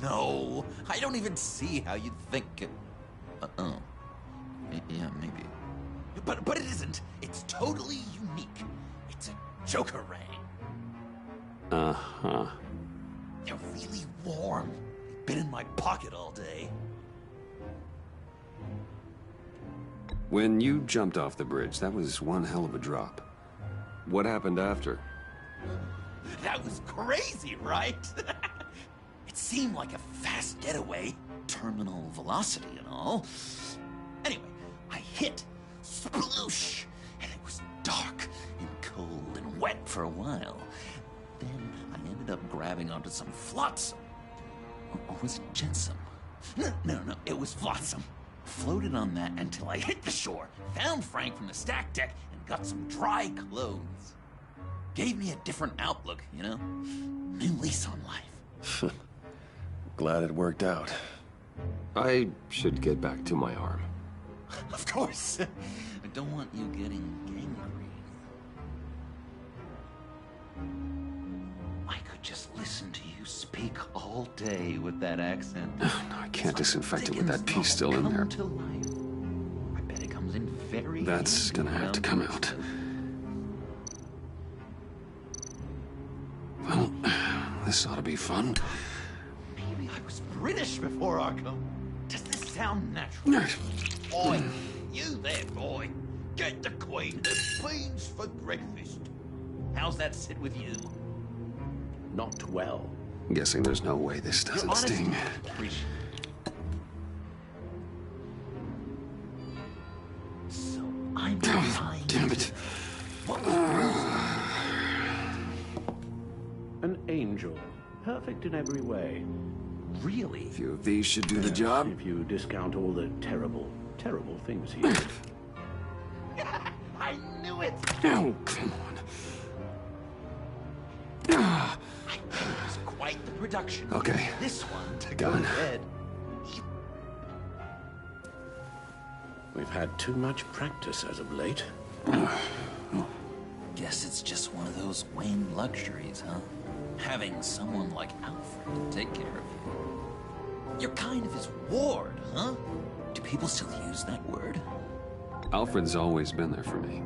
No, I don't even see how you'd think it... Yeah, maybe. But it isn't. It's totally unique. It's a Joker-rang. Uh-huh. They're really warm. Been in my pocket all day. When you jumped off the bridge, that was one hell of a drop. What happened after? That was crazy, right? It seemed like a fast getaway. Terminal velocity and all. Anyway, I hit. Sploosh! And it was dark and cold and wet for a while. Then I ended up grabbing onto some flotsam. Or was it jetsam? No, it was flotsam. Floated on that until I hit the shore, found Frank from the stack deck, and got some dry clothes. Gave me a different outlook, you know? New lease on life. Glad it worked out. I should get back to my arm. Of course. I don't want you getting gangrene. I could just listen to you speak all day with that accent. No, I can't disinfect it with that piece still in there. To life. I bet it comes in very... That's gonna have to come out. Well, this ought to be fun. Maybe I was British before Arkham. Does this sound natural? Oi, you there, boy. Get the Queen the beans for breakfast. How's that sit with you? Not well. Guessing there's no way this doesn't sting. So I'm trying. Damn it. An angel. Perfect in every way. Really? A few of these should do the job. If you discount all the terrible, terrible things he did. I knew it! Oh, come on. I think it was quite the production. Okay. This one to Done. go to bed. We've had too much practice as of late. Guess it's just one of those Wayne luxuries, huh? Having someone like Alfred take care of you. You're kind of his ward, huh? Do people still use that word? Alfred's always been there for me.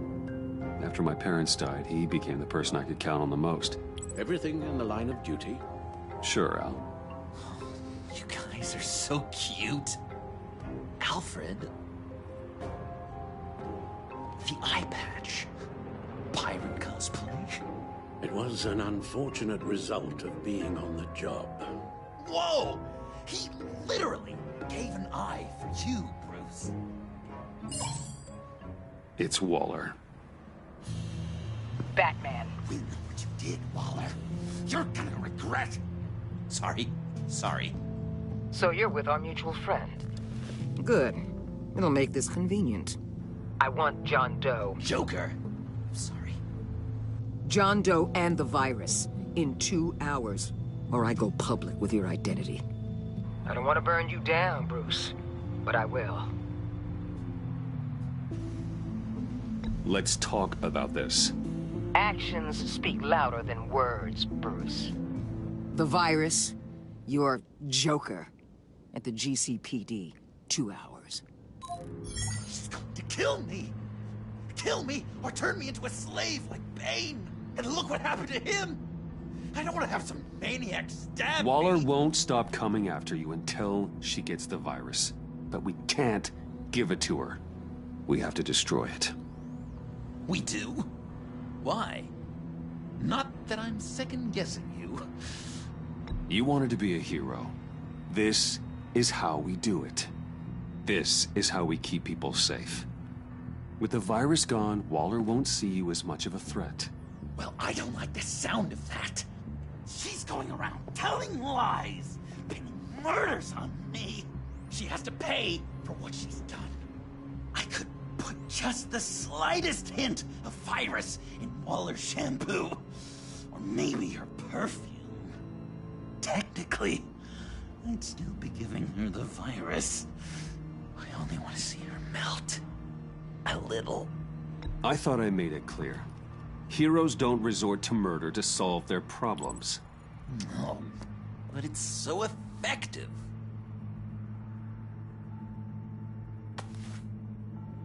After my parents died, he became the person I could count on the most. Everything in the line of duty? Sure, Al. You guys are so cute. Alfred. The eye patch. Pirate cosplay. It was an unfortunate result of being on the job. Whoa! He literally gave an eye for you, Bruce. It's Waller. Batman. We know what you did, Waller. You're gonna regret. Sorry. So you're with our mutual friend. Good. It'll make this convenient. I want John Doe. Joker. Sorry. John Doe and the virus in 2 hours, or I go public with your identity. I don't want to burn you down, Bruce, but I will. Let's talk about this. Actions speak louder than words, Bruce. The virus, your Joker, at the GCPD, 2 hours. She's going to kill me! Kill me, or turn me into a slave like Bane! And look what happened to him! I don't want to have some maniac stab Waller me. won't stop coming after you until she gets the virus. But we can't give it to her. We have to destroy it. We do? Why? Not that I'm second-guessing you. You wanted to be a hero. This is how we do it. This is how we keep people safe. With the virus gone, Waller won't see you as much of a threat. Well, I don't like the sound of that. She's going around telling lies, pinning murders on me. She has to pay for what she's done. I could put just the slightest hint of virus in Waller's shampoo. Or maybe her perfume. Technically, I'd still be giving her the virus. I only want to see her melt. A little. I thought I made it clear. Heroes don't resort to murder to solve their problems. No, but it's so effective.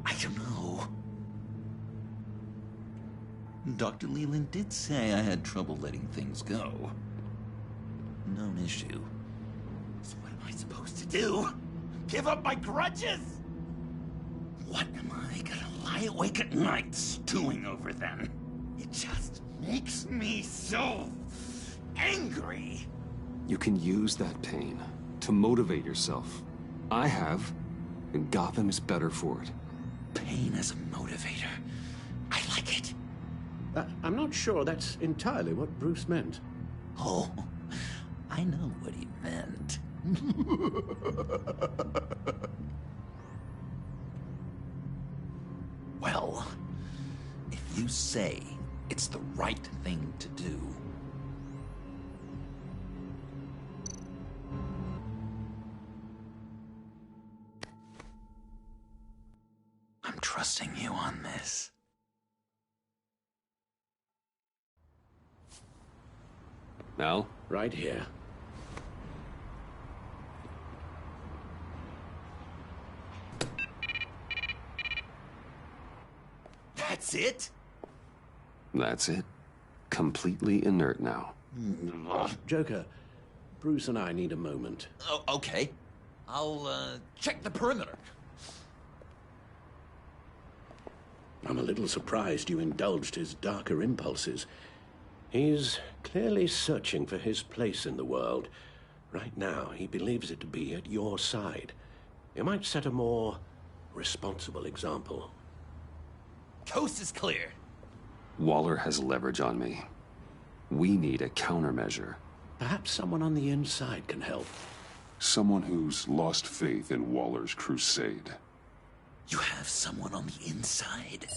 I don't know. Dr. Leland did say I had trouble letting things go. Known issue. So what am I supposed to do? Give up my grudges? What am I gonna lie awake at night stewing over then? It just makes me so angry. You can use that pain to motivate yourself. I have, and Gotham is better for it. Pain as a motivator. I like it. I'm not sure that's entirely what Bruce meant. Oh, I know what he meant. Well, if you say it's the right thing to do, I'm trusting you on this. Al? Right here. That's it? That's it. Completely inert now. Joker, Bruce and I need a moment. Oh, okay. I'll, check the perimeter. I'm a little surprised you indulged his darker impulses. He's clearly searching for his place in the world. Right now, he believes it to be at your side. You might set a more responsible example. Coast is clear. Waller has leverage on me. We need a countermeasure. Perhaps someone on the inside can help. Someone who's lost faith in Waller's crusade. You have someone on the inside?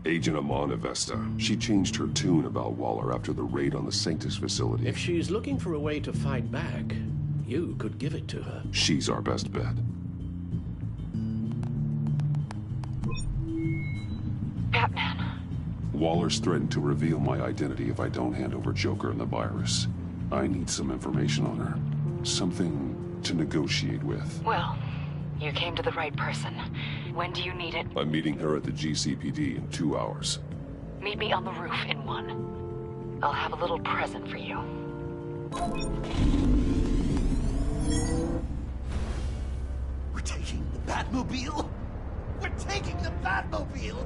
Agent Amanda Vesta. She changed her tune about Waller after the raid on the Sanctus facility. If she's looking for a way to fight back, you could give it to her. She's our best bet. Batman. Waller's threatened to reveal my identity if I don't hand over Joker and the virus. I need some information on her. Something to negotiate with. Well, you came to the right person. When do you need it? I'm meeting her at the GCPD in 2 hours. Meet me on the roof in 1. I'll have a little present for you. We're taking the Batmobile? We're taking the Batmobile!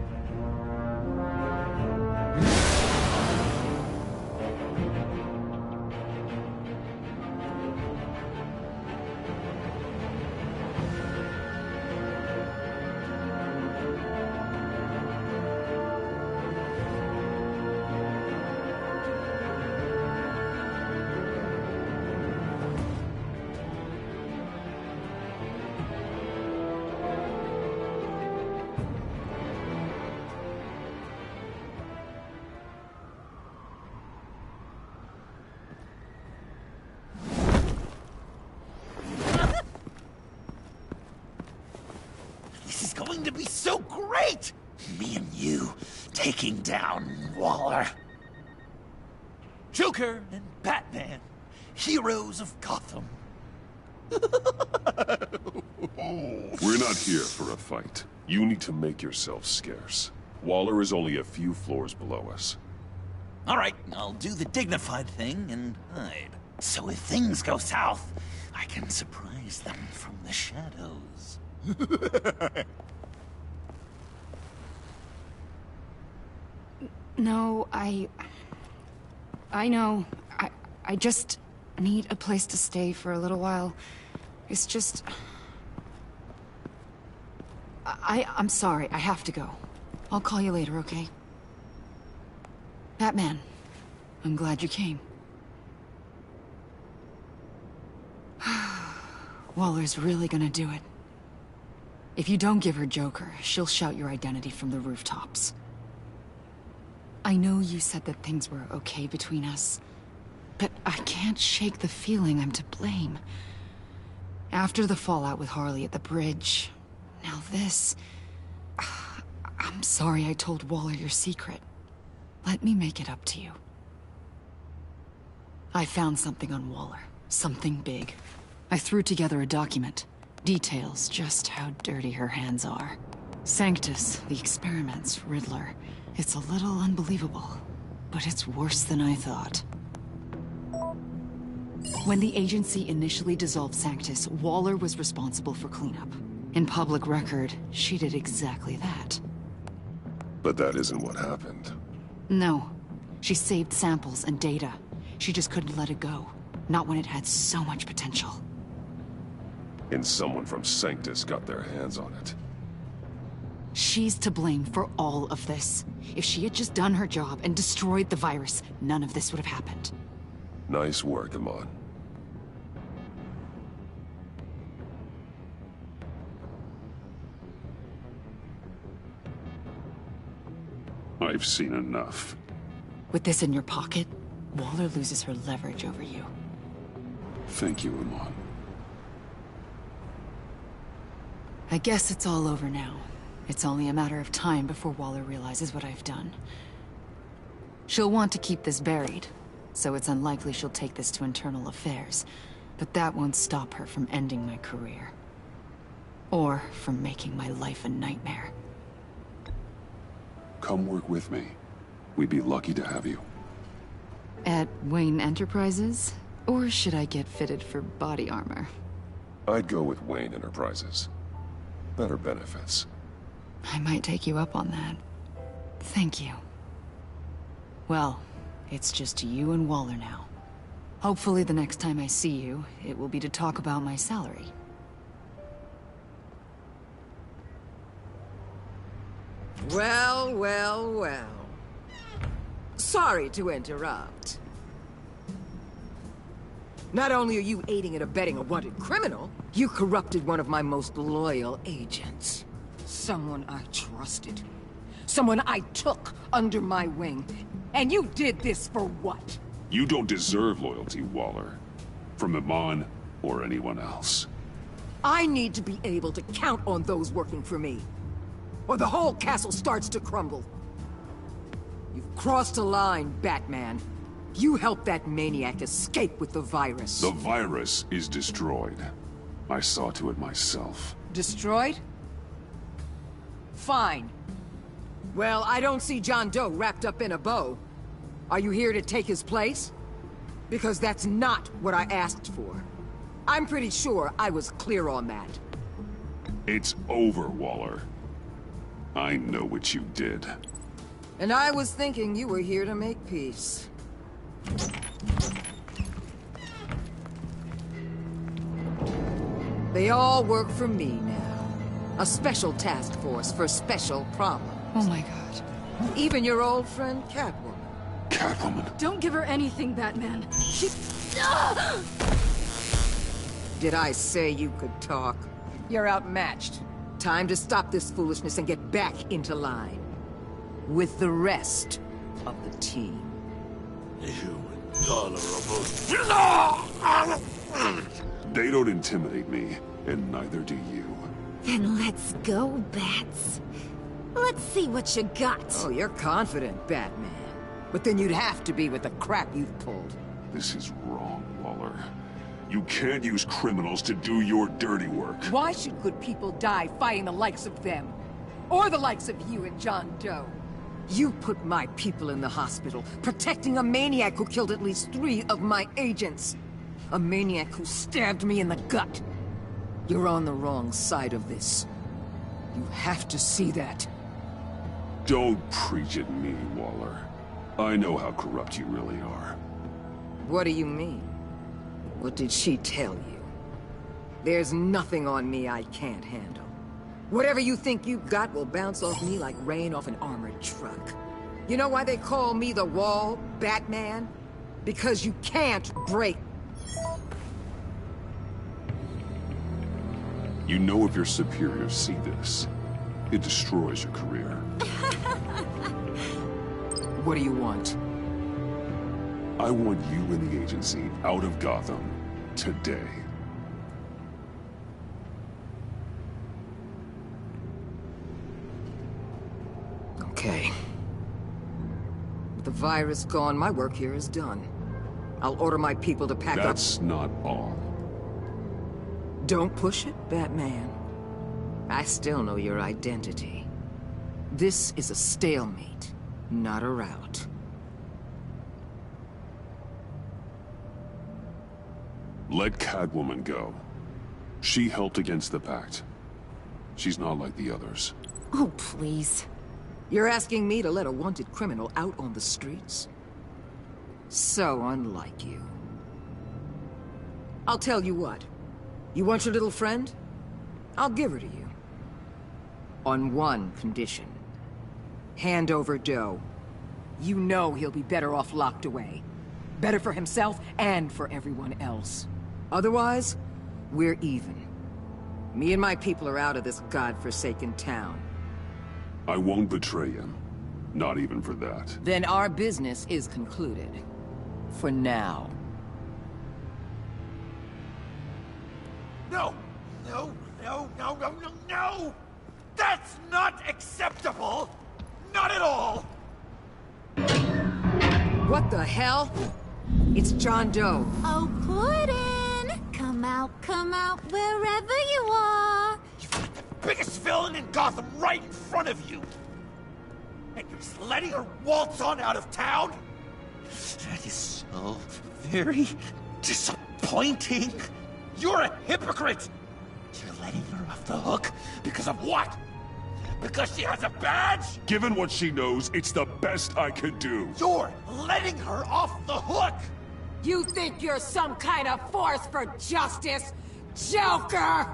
This is going to be so great! Me and you taking down Waller. Joker and Batman, heroes of Gotham. We're not here for a fight. You need to make yourself scarce. Waller is only a few floors below us. All right, I'll do the dignified thing and hide. So if things go south, I can surprise them from the shadows. No, I know. I just need a place to stay for a little while. It's just... I'm sorry, I have to go. I'll call you later, okay? Batman, I'm glad you came. Waller's really gonna do it. If you don't give her Joker, she'll shout your identity from the rooftops. I know you said that things were okay between us, but I can't shake the feeling I'm to blame. After the fallout with Harley at the bridge, now this... I'm sorry I told Waller your secret. Let me make it up to you. I found something on Waller. Something big. I threw together a document. Details just how dirty her hands are. Sanctus, the experiments, Riddler. It's a little unbelievable, but it's worse than I thought. When the agency initially dissolved Sanctus, Waller was responsible for cleanup. In public record, she did exactly that. But that isn't what happened. No. She saved samples and data. She just couldn't let it go. Not when it had so much potential. And someone from Sanctus got their hands on it. She's to blame for all of this. If she had just done her job and destroyed the virus, none of this would have happened. Nice work, Amon. I've seen enough. With this in your pocket, Waller loses her leverage over you. Thank you, Amon. I guess it's all over now. It's only a matter of time before Waller realizes what I've done. She'll want to keep this buried, so it's unlikely she'll take this to internal affairs. But that won't stop her from ending my career. Or from making my life a nightmare. Come work with me. We'd be lucky to have you. At Wayne Enterprises? Or should I get fitted for body armor? I'd go with Wayne Enterprises. Better benefits. I might take you up on that. Thank you. Well, it's just you and Waller now. Hopefully the next time I see you, it will be to talk about my salary. Well, well, well. Sorry to interrupt. Not only are you aiding and abetting a wanted criminal, you corrupted one of my most loyal agents. Someone I trusted. Someone I took under my wing. And you did this for what? You don't deserve loyalty, Waller. From Amon or anyone else. I need to be able to count on those working for me. Or the whole castle starts to crumble. You've crossed a line, Batman. You helped that maniac escape with the virus. The virus is destroyed. I saw to it myself. Destroyed? Fine. Well, I don't see John Doe wrapped up in a bow. Are you here to take his place? Because that's not what I asked for. I'm pretty sure I was clear on that. It's over, Waller. I know what you did. And I was thinking you were here to make peace. They all work for me now. A special task force for special problems. Oh my god. Even your old friend Catwoman. Catwoman? Don't give her anything, Batman. She... Did I say you could talk? You're outmatched. Time to stop this foolishness and get back into line. With the rest of the team. You intolerable... They don't intimidate me, and neither do you. Then let's go, Bats. Let's see what you got. Oh, you're confident, Batman. But then you'd have to be with the crap you've pulled. This is wrong, Waller. You can't use criminals to do your dirty work. Why should good people die fighting the likes of them? Or the likes of you and John Doe? You put my people in the hospital, protecting a maniac who killed at least 3 of my agents. A maniac who stabbed me in the gut. You're on the wrong side of this. You have to see that. Don't preach at me, Waller. I know how corrupt you really are. What do you mean? What did she tell you? There's nothing on me I can't handle. Whatever you think you got will bounce off me like rain off an armored truck. You know why they call me the Wall, Batman? Because you can't break. You know if your superiors see this, it destroys your career. What do you want? I want you and the agency out of Gotham today. Okay. With the virus gone, my work here is done. I'll order my people to pack up. That's not all. Don't push it, Batman. I still know your identity. This is a stalemate, not a rout. Let Catwoman go. She helped against the Pact. She's not like the others. Oh, please. You're asking me to let a wanted criminal out on the streets? So unlike you. I'll tell you what. You want your little friend? I'll give her to you. On one condition. Hand over Doe. You know he'll be better off locked away. Better for himself and for everyone else. Otherwise, we're even. Me and my people are out of this godforsaken town. I won't betray him. Not even for that. Then our business is concluded. For now. No! No! No! No! No! No! No! That's not acceptable! Not at all! What the hell? It's John Doe. Oh, Puddin'! Come out, wherever you are! You've got the biggest villain in Gotham right in front of you! And you're just letting her waltz on out of town? That is so very disappointing! You're a hypocrite! You're letting her off the hook because of what? Because she has a badge? Given what she knows, it's the best I can do. You're letting her off the hook! You think you're some kind of force for justice, Joker?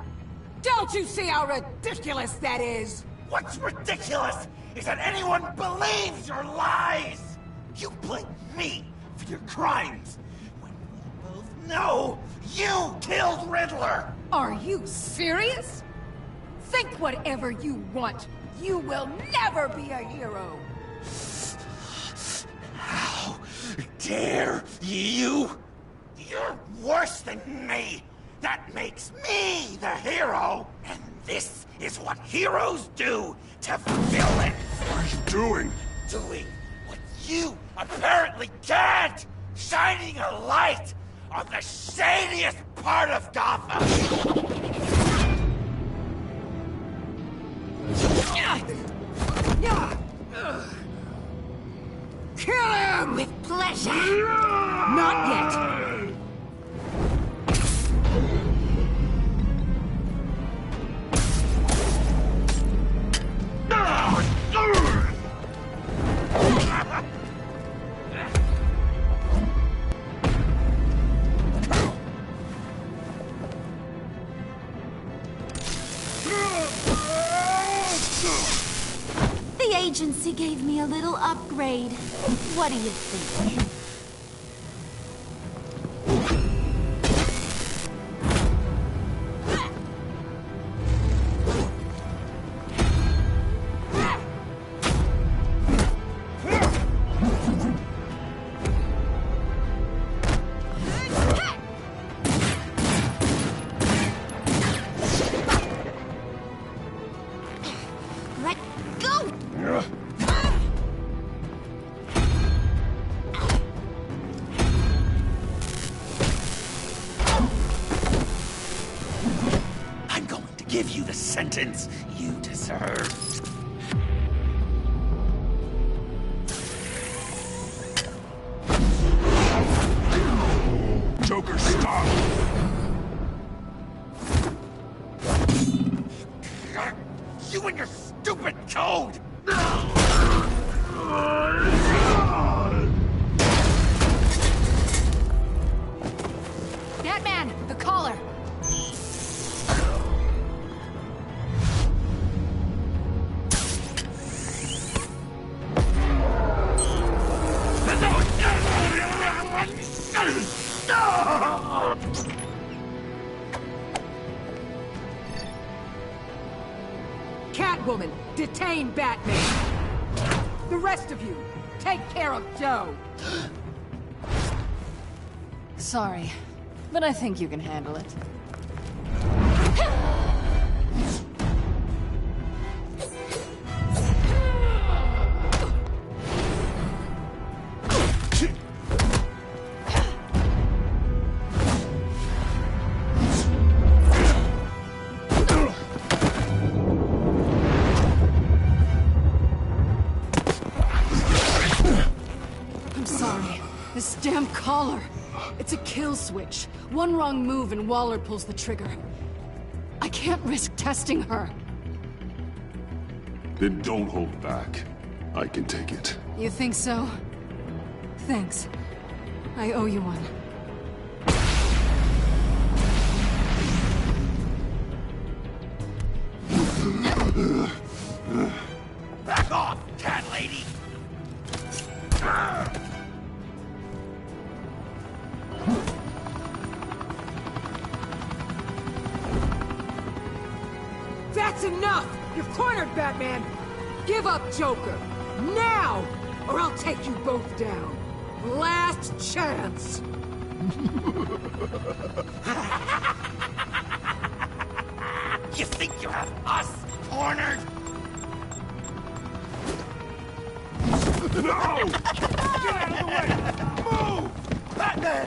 Don't you see how ridiculous that is? What's ridiculous is that anyone believes your lies! You blame me for your crimes, when we both know you killed Riddler! Are you serious? Think whatever you want. You will never be a hero. How dare you? You're worse than me. That makes me the hero. And this is what heroes do to villains. What are you doing? Doing what you apparently can't. Shining a light on the shadiest part of Gotham. Kill him! With pleasure! Not yet! The agency gave me a little upgrade. What do you think? I'm going to give you the sentence you deserve. Joker, stop! You and your stupid code! Batman, the collar. Catwoman, detain Batman! The rest of you, take care of Joe! Sorry, but I think you can handle it. This damn collar. It's a kill switch. One wrong move and Waller pulls the trigger. I can't risk testing her. Then don't hold back. I can take it. You think so? Thanks. I owe you one. Back off, cat lady! That's enough! You've cornered Batman! Give up Joker! Now! Or I'll take you both down. Last chance! You think you have us cornered? No! Get out of the way! Move! Batman!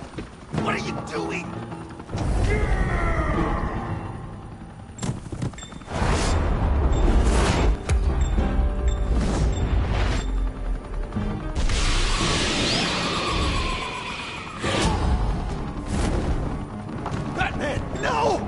What are you doing? Batman, no!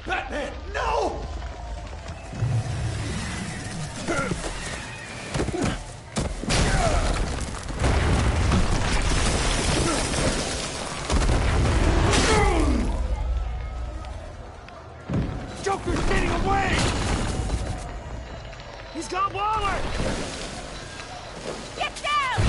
Batman, no! Joker's getting away! He's got Waller! Get down!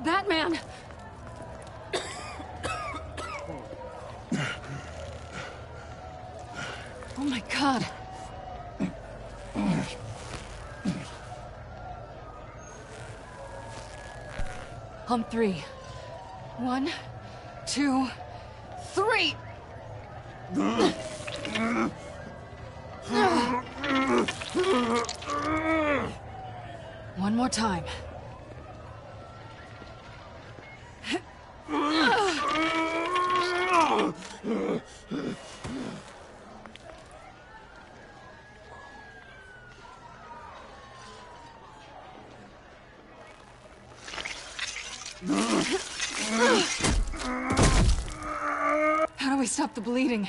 Batman! Oh my God. On three. 1, 2, 3! One more time. How do we stop the bleeding?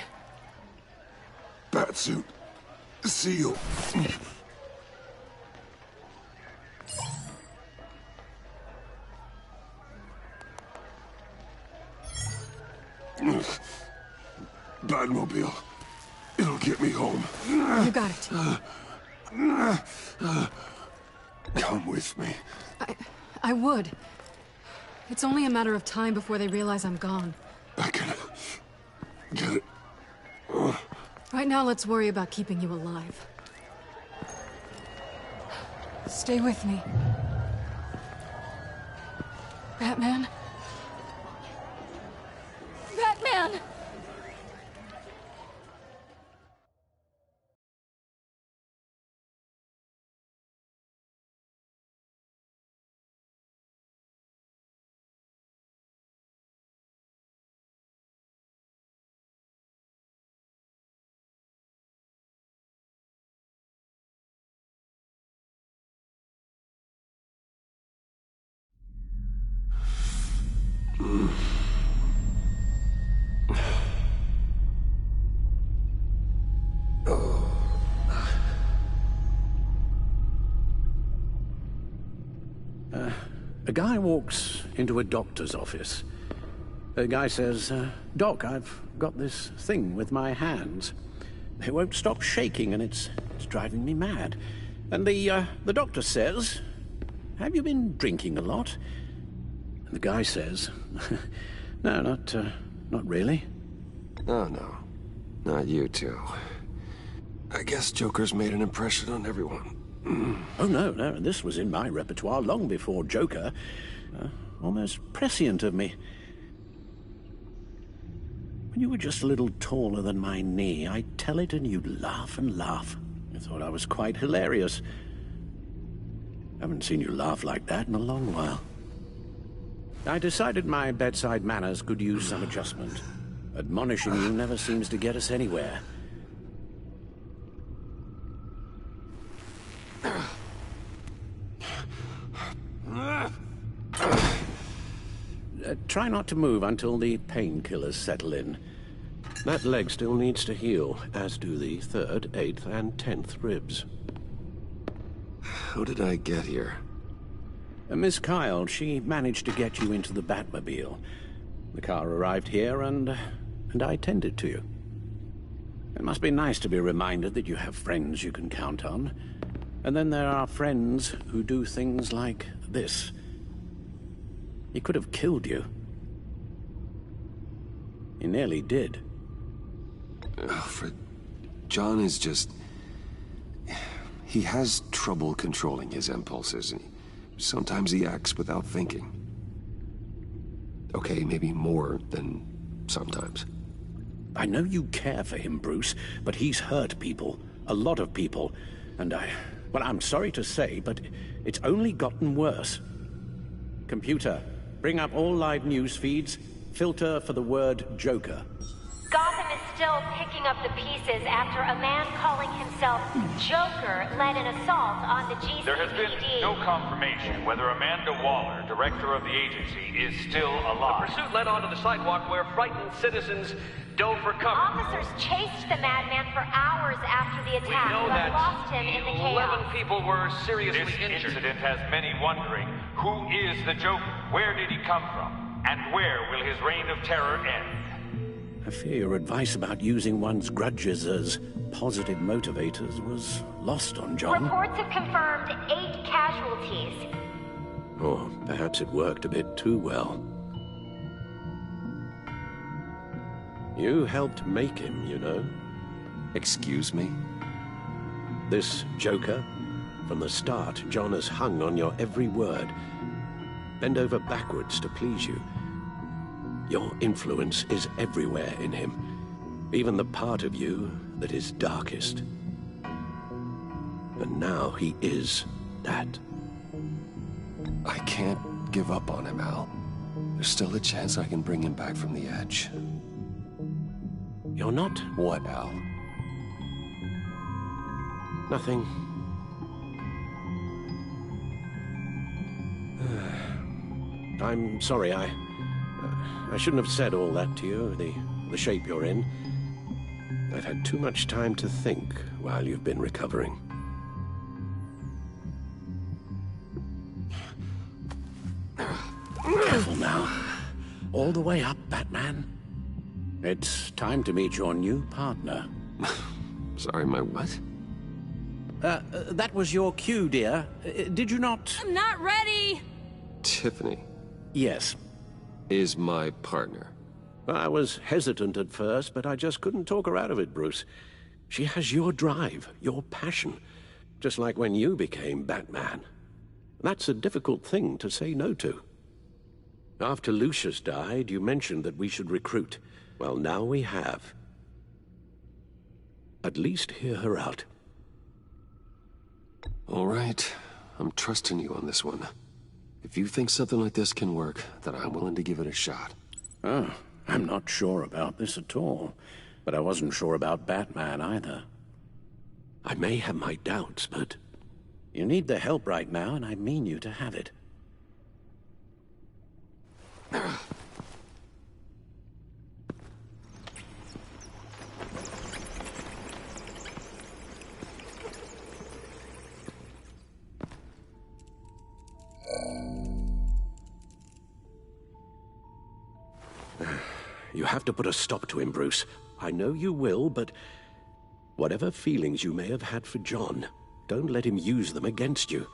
Batsuit. Seal. Batmobile. It'll get me home. You got it. Come with me. I would. It's only a matter of time before they realize I'm gone. I can get it. Right now, let's worry about keeping you alive. Stay with me. Batman? Batman! A guy walks into a doctor's office. The guy says, Doc, I've got this thing with my hands. They won't stop shaking and it's driving me mad. And the doctor says, have you been drinking a lot? And the guy says, no, not really. Oh, no. Not you two. I guess Joker's made an impression on everyone. Oh, no, this was in my repertoire long before Joker. Almost prescient of me. When you were just a little taller than my knee, I'd tell it and you'd laugh and laugh. I thought I was quite hilarious. Haven't seen you laugh like that in a long while. I decided my bedside manners could use some adjustment. Admonishing you never seems to get us anywhere. Try not to move until the painkillers settle in. That leg still needs to heal, as do the 3rd, 8th, and 10th ribs. How did I get here? Miss Kyle, she managed to get you into the Batmobile. The car arrived here, and I tended to you. It must be nice to be reminded that you have friends you can count on. And then there are friends who do things like this. He could have killed you. He nearly did. Alfred, John is just... He has trouble controlling his impulses. Sometimes he acts without thinking. Okay, maybe more than sometimes. I know you care for him, Bruce, but he's hurt people. A lot of people. And well, I'm sorry to say, but it's only gotten worse. Computer, bring up all live news feeds. Filter for the word Joker. Gotham is still picking up the pieces after a man calling himself Joker led an assault on the GCPD. There has been no confirmation whether Amanda Waller, director of the agency, is still alive. The pursuit led onto the sidewalk where frightened citizens dove for cover. Officers chased the madman for hours after the attack, We know but that lost him in the chaos. 11 people were seriously This injured. incident has many wondering, who is the Joker? Where did he come from? And where will his reign of terror end? I fear your advice about using one's grudges as positive motivators was lost on John. Reports have confirmed 8 casualties. Or perhaps it worked a bit too well. You helped make him, you know. Excuse me? This Joker, from the start, John has hung on your every word. Bend over backwards to please you. Your influence is everywhere in him, even the part of you that is darkest. And now he is that. I can't give up on him, Al. There's still a chance I can bring him back from the edge. You're not? What, Al? Nothing. I'm sorry, I shouldn't have said all that to you, the shape you're in. I've had too much time to think while you've been recovering. Careful now. All the way up, Batman. It's time to meet your new partner. Sorry, my what? That was your cue, dear. Did you not... I'm not ready! Tiffany. Yes. Is my partner. I was hesitant at first, but I just couldn't talk her out of it, Bruce. She has your drive, your passion, just like when you became Batman. That's a difficult thing to say no to. After Lucius died, you mentioned that we should recruit. Well, now we have. At least hear her out. All right. I'm trusting you on this one. If you think something like this can work, then I'm willing to give it a shot. Oh, I'm not sure about this at all. But I wasn't sure about Batman either. I may have my doubts, but you need the help right now, and I mean you to have it. You have to put a stop to him, Bruce. I know you will, but whatever feelings you may have had for John, don't let him use them against you.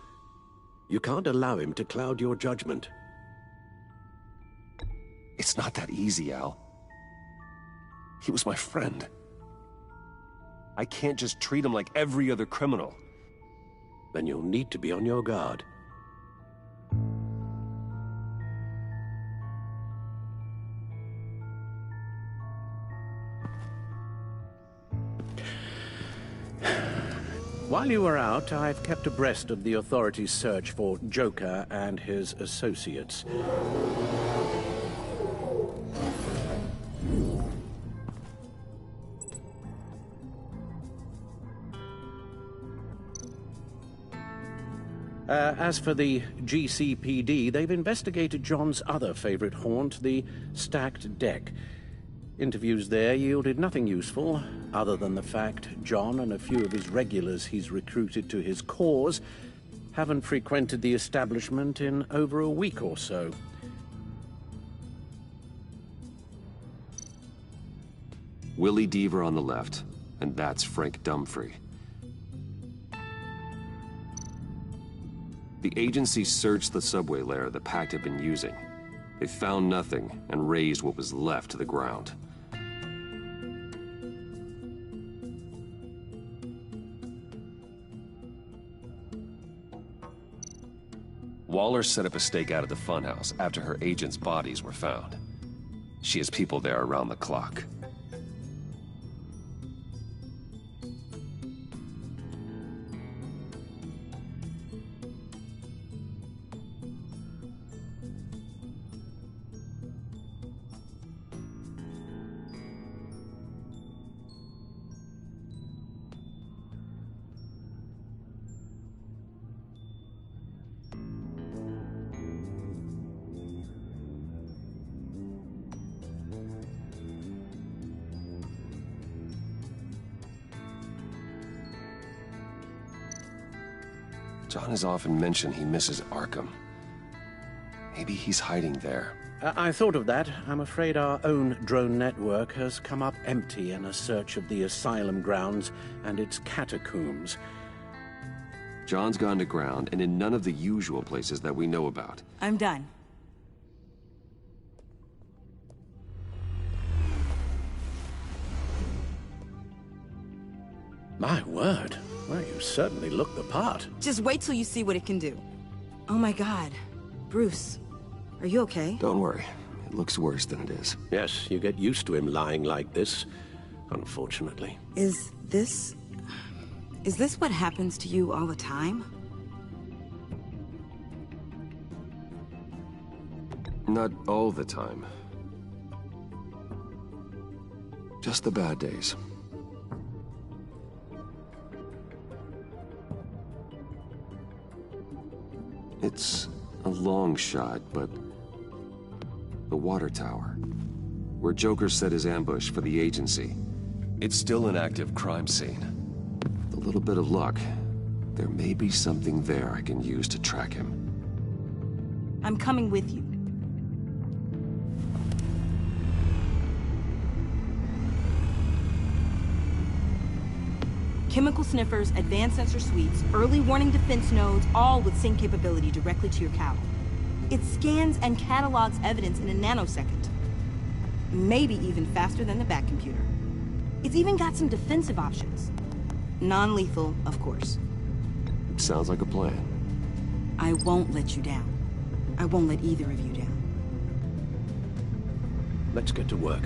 You can't allow him to cloud your judgment. It's not that easy, Al. He was my friend. I can't just treat him like every other criminal. Then you'll need to be on your guard. While you were out, I've kept abreast of the authorities' search for Joker and his associates. As for the GCPD, they've investigated John's other favorite haunt, the stacked deck. Interviews there yielded nothing useful, other than the fact John and a few of his regulars he's recruited to his cause haven't frequented the establishment in over a week or so. Willie Deaver on the left, and that's Frank Dumfrey. The agency searched the subway lair the Pact had been using. They found nothing and razed what was left to the ground. Waller set up a stakeout at the funhouse after her agents' bodies were found. She has people there around the clock. John has often mentioned he misses Arkham. Maybe he's hiding there. I thought of that. I'm afraid our own drone network has come up empty in a search of the asylum grounds and its catacombs. John's gone to ground and in none of the usual places that we know about. I'm done. My word. Well, you certainly look the part. Just wait till you see what it can do. Oh my God. Bruce, are you okay? Don't worry. It looks worse than it is. Yes, you get used to him lying like this, unfortunately. Is this what happens to you all the time? Not all the time. Just the bad days. It's a long shot, but the water tower, where Joker set his ambush for the agency. It's still an active crime scene. With a little bit of luck, there may be something there I can use to track him. I'm coming with you. Chemical sniffers, advanced sensor suites, early warning defense nodes, all with sync capability directly to your cowl. It scans and catalogs evidence in a nanosecond. Maybe even faster than the Bat computer. It's even got some defensive options. Non-lethal, of course. Sounds like a plan. I won't let you down. I won't let either of you down. Let's get to work.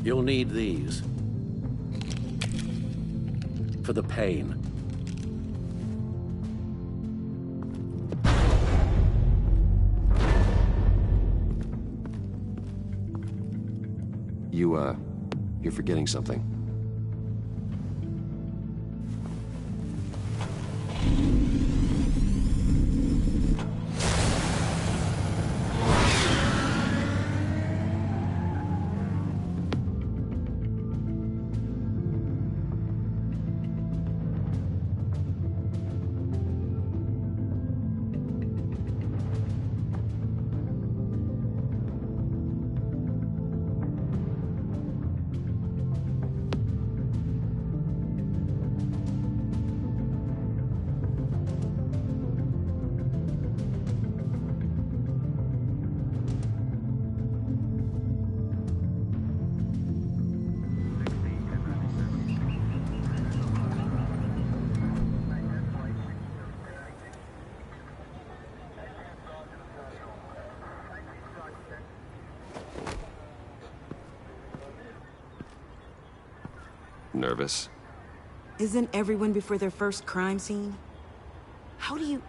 You'll need these. For the pain. You're forgetting something. Nervous? Isn't everyone before their first crime scene? How do you...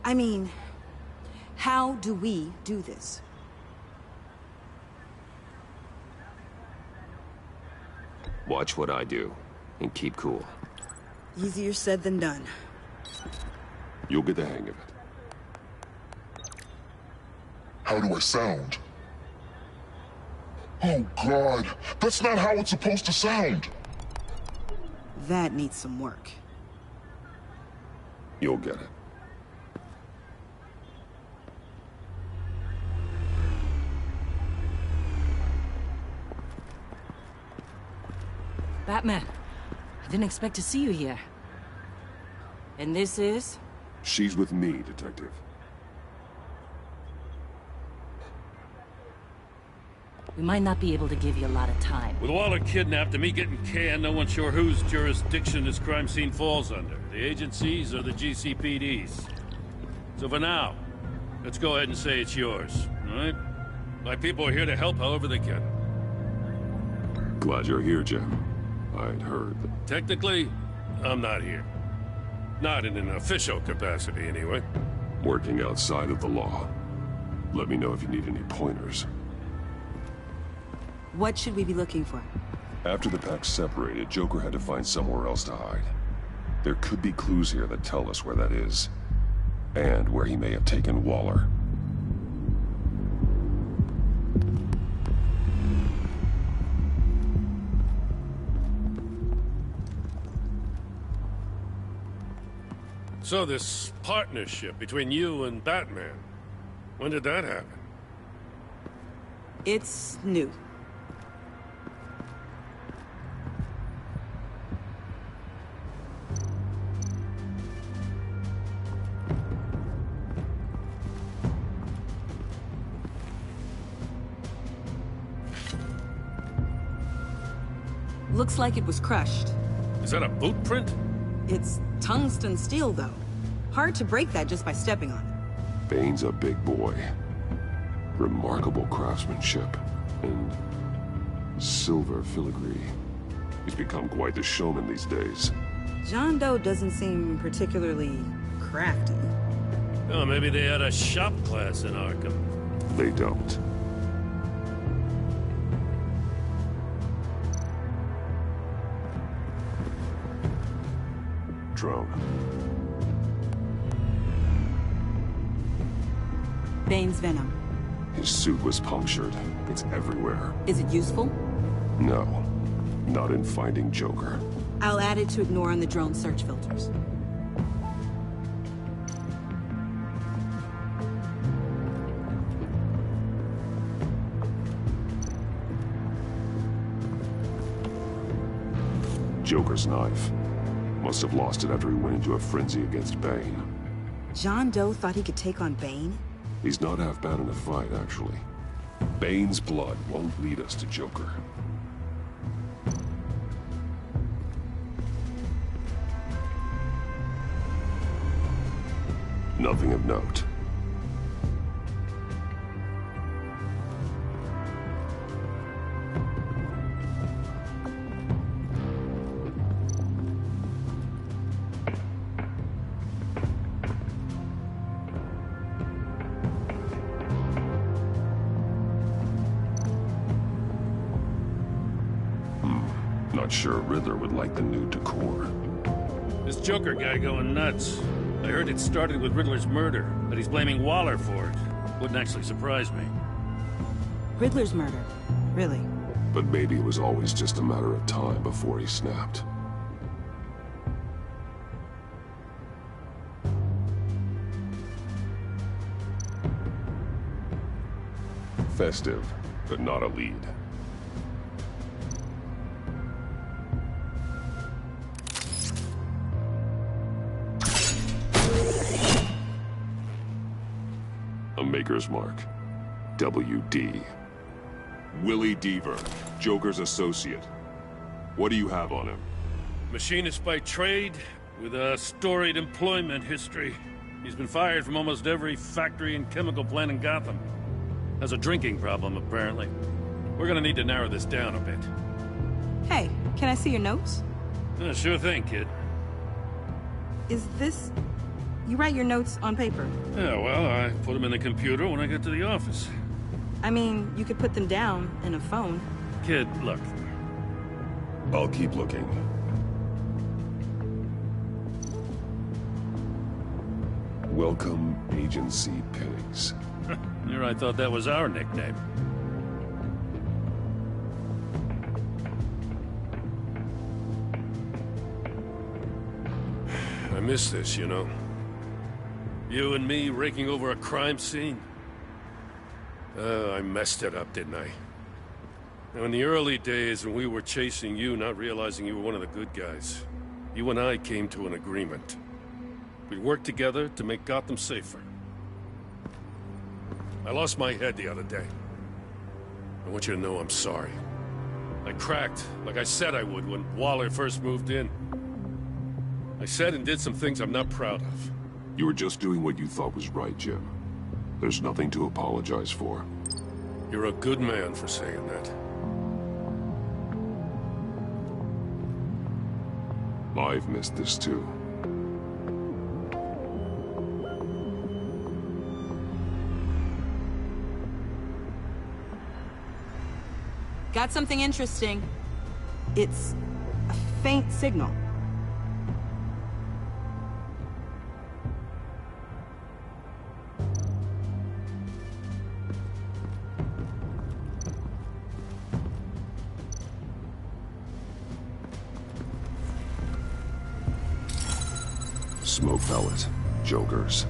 I mean, how do we do this? Watch what I do, and keep cool. Easier said than done. You'll get the hang of it. How do I sound? Oh God, that's not how it's supposed to sound. That needs some work. You'll get it. Batman, I didn't expect to see you here. And this is? She's with me, Detective. We might not be able to give you a lot of time. With Waller kidnapped and me getting canned, no one's sure whose jurisdiction this crime scene falls under. The agencies or the GCPD's. So for now, let's go ahead and say it's yours, all right? My people are here to help however they can. Glad you're here, Jim. I'd heard that... Technically, I'm not here. Not in an official capacity, anyway. Working outside of the law. Let me know if you need any pointers. What should we be looking for? After the pack separated, Joker had to find somewhere else to hide. There could be clues here that tell us where that is. And where he may have taken Waller. So this partnership between you and Batman, when did that happen? It's new. Looks like it was crushed. Is that a boot print? It's tungsten steel, though. Hard to break that just by stepping on it. Bane's a big boy. Remarkable craftsmanship. And silver filigree. He's become quite the showman these days. John Doe doesn't seem particularly crafty. Oh, maybe they had a shop class in Arkham. They don't. Drone. Bane's venom. His suit was punctured. It's everywhere. Is it useful? No. Not in finding Joker. I'll add it to ignore on the drone search filters. Joker's knife. Must have lost it after he went into a frenzy against Bane. John Doe thought he could take on Bane? He's not half bad in a fight, actually. Bane's blood won't lead us to Joker. Nothing of note. Not sure Riddler would like the new decor. This Joker guy going nuts. I heard it started with Riddler's murder, but he's blaming Waller for it. Wouldn't actually surprise me. Riddler's murder? Really? But maybe it was always just a matter of time before he snapped. Festive, but not a lead. A Maker's Mark. WD. Willie Deaver, Joker's associate. What do you have on him? Machinist by trade, with a storied employment history. He's been fired from almost every factory and chemical plant in Gotham. Has a drinking problem, apparently. We're gonna need to narrow this down a bit. Hey, can I see your notes? Sure thing, kid. Is this... You write your notes on paper? Yeah, well, I put them in the computer when I get to the office. I mean, you could put them down in a phone. Kid, look. I'll keep looking. Welcome, Agency Pigs. Here I thought that was our nickname. I miss this, you know. You and me raking over a crime scene. I messed it up, didn't I? Now, in the early days when we were chasing you, not realizing you were one of the good guys, you and I came to an agreement. We'd work together to make Gotham safer. I lost my head the other day. I want you to know I'm sorry. I cracked, like I said I would when Waller first moved in. I said and did some things I'm not proud of. You were just doing what you thought was right, Jim. There's nothing to apologize for. You're a good man for saying that. I've missed this too. Got something interesting. It's a faint signal. Smoke pellet. Jokers.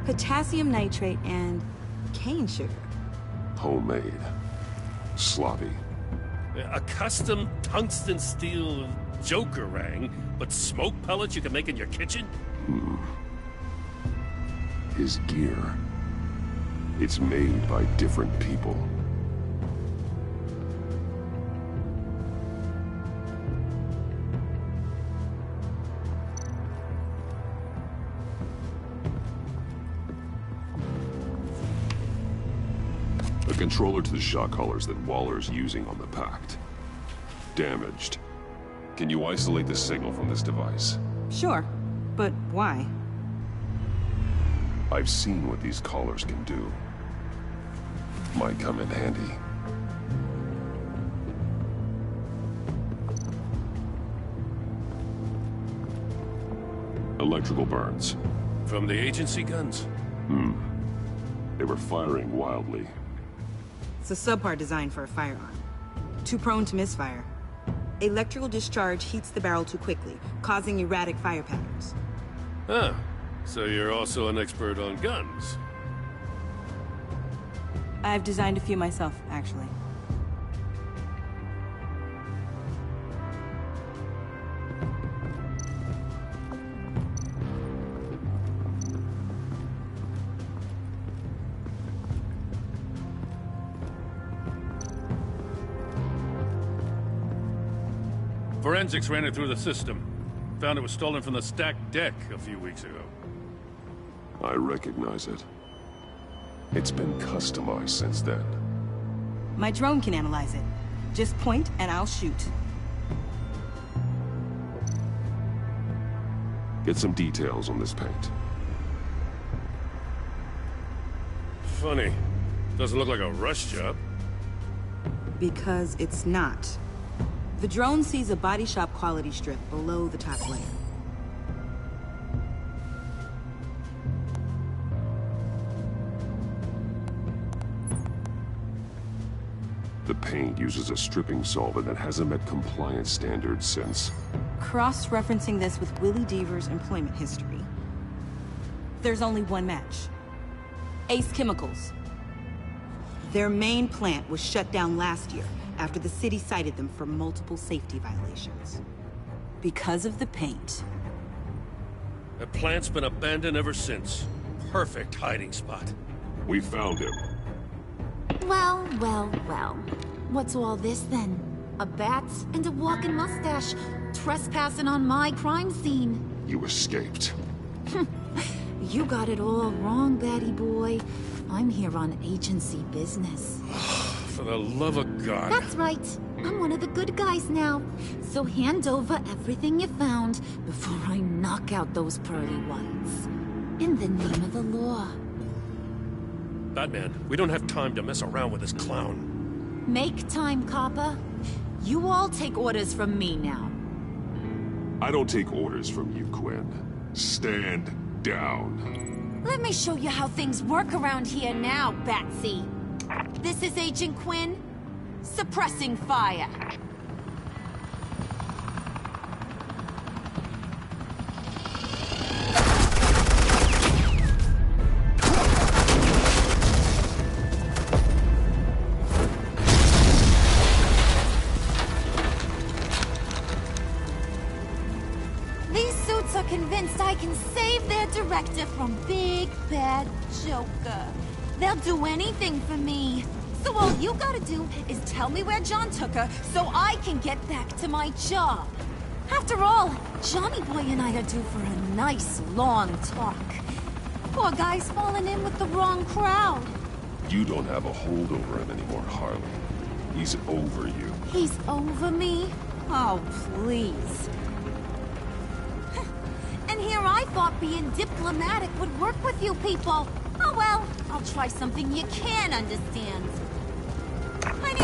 Potassium nitrate and cane sugar. Homemade. Sloppy. A custom tungsten steel Jokerang, but smoke pellets you can make in your kitchen? His gear. It's made by different people. A controller to the shot collars that Waller's using on the Pact. Damaged. Can you isolate the signal from this device? Sure, but why? I've seen what these collars can do. Might come in handy. Electrical burns. From the agency guns? They were firing wildly. It's a subpart designed for a firearm. Too prone to misfire. Electrical discharge heats the barrel too quickly, causing erratic fire patterns. Huh. So you're also an expert on guns. I've designed a few myself, actually. Forensics ran it through the system. Found it was stolen from the stacked deck a few weeks ago. I recognize it. It's been customized since then. My drone can analyze it. Just point and I'll shoot. Get some details on this paint. Funny. Doesn't look like a rush job. Because it's not. The drone sees a body shop quality strip below the top layer. The paint uses a stripping solvent that hasn't met compliance standards since. Cross-referencing this with Willie Deaver's employment history. There's only one match. Ace Chemicals. Their main plant was shut down last year after the city cited them for multiple safety violations. Because of the paint. The plant's been abandoned ever since. Perfect hiding spot. We found him. Well, well, well. What's all this then? A bat and a walking mustache, trespassing on my crime scene. You escaped. You got it all wrong, Batty boy. I'm here on agency business. For the love of God. That's right. I'm one of the good guys now. So hand over everything you found before I knock out those pearly whites. In the name of the law. Batman, we don't have time to mess around with this clown. Make time, copper. You all take orders from me now. I don't take orders from you, Quinn. Stand down. Let me show you how things work around here now, Batsy. This is Agent Quinn, suppressing fire. These suits are convinced I can save their director from Big Bad Joker. They'll do anything for me. So all you gotta do is tell me where John took her so I can get back to my job. After all, Johnny Boy and I are due for a nice long talk. Poor guy's falling in with the wrong crowd. You don't have a hold over him anymore, Harley. He's over you. He's over me? Oh, please. And here I thought being diplomatic would work with you people. Oh well, I'll try something you can understand. I need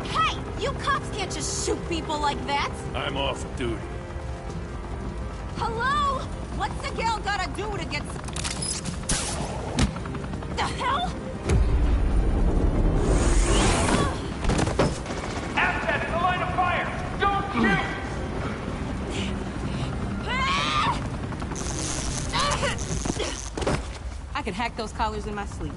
Hey! You cops can't just shoot people like that! I'm off duty. Hello? What's the girl gotta do to get... The hell? Asset in the line of fire! Don't shoot! I could hack those collars in my sleep.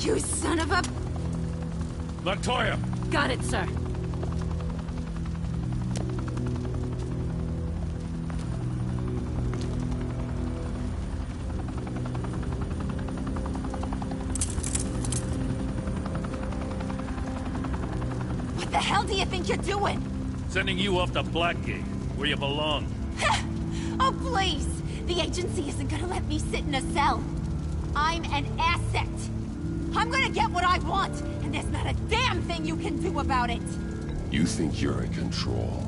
You son of a... Montoya! Got it, sir. What the hell do you think you're doing? Sending you off to Blackgate, where you belong. Oh, please! The agency isn't gonna let me sit in a cell. I'm an asset. I'm gonna get what I want, and there's not a damn thing you can do about it. You think you're in control.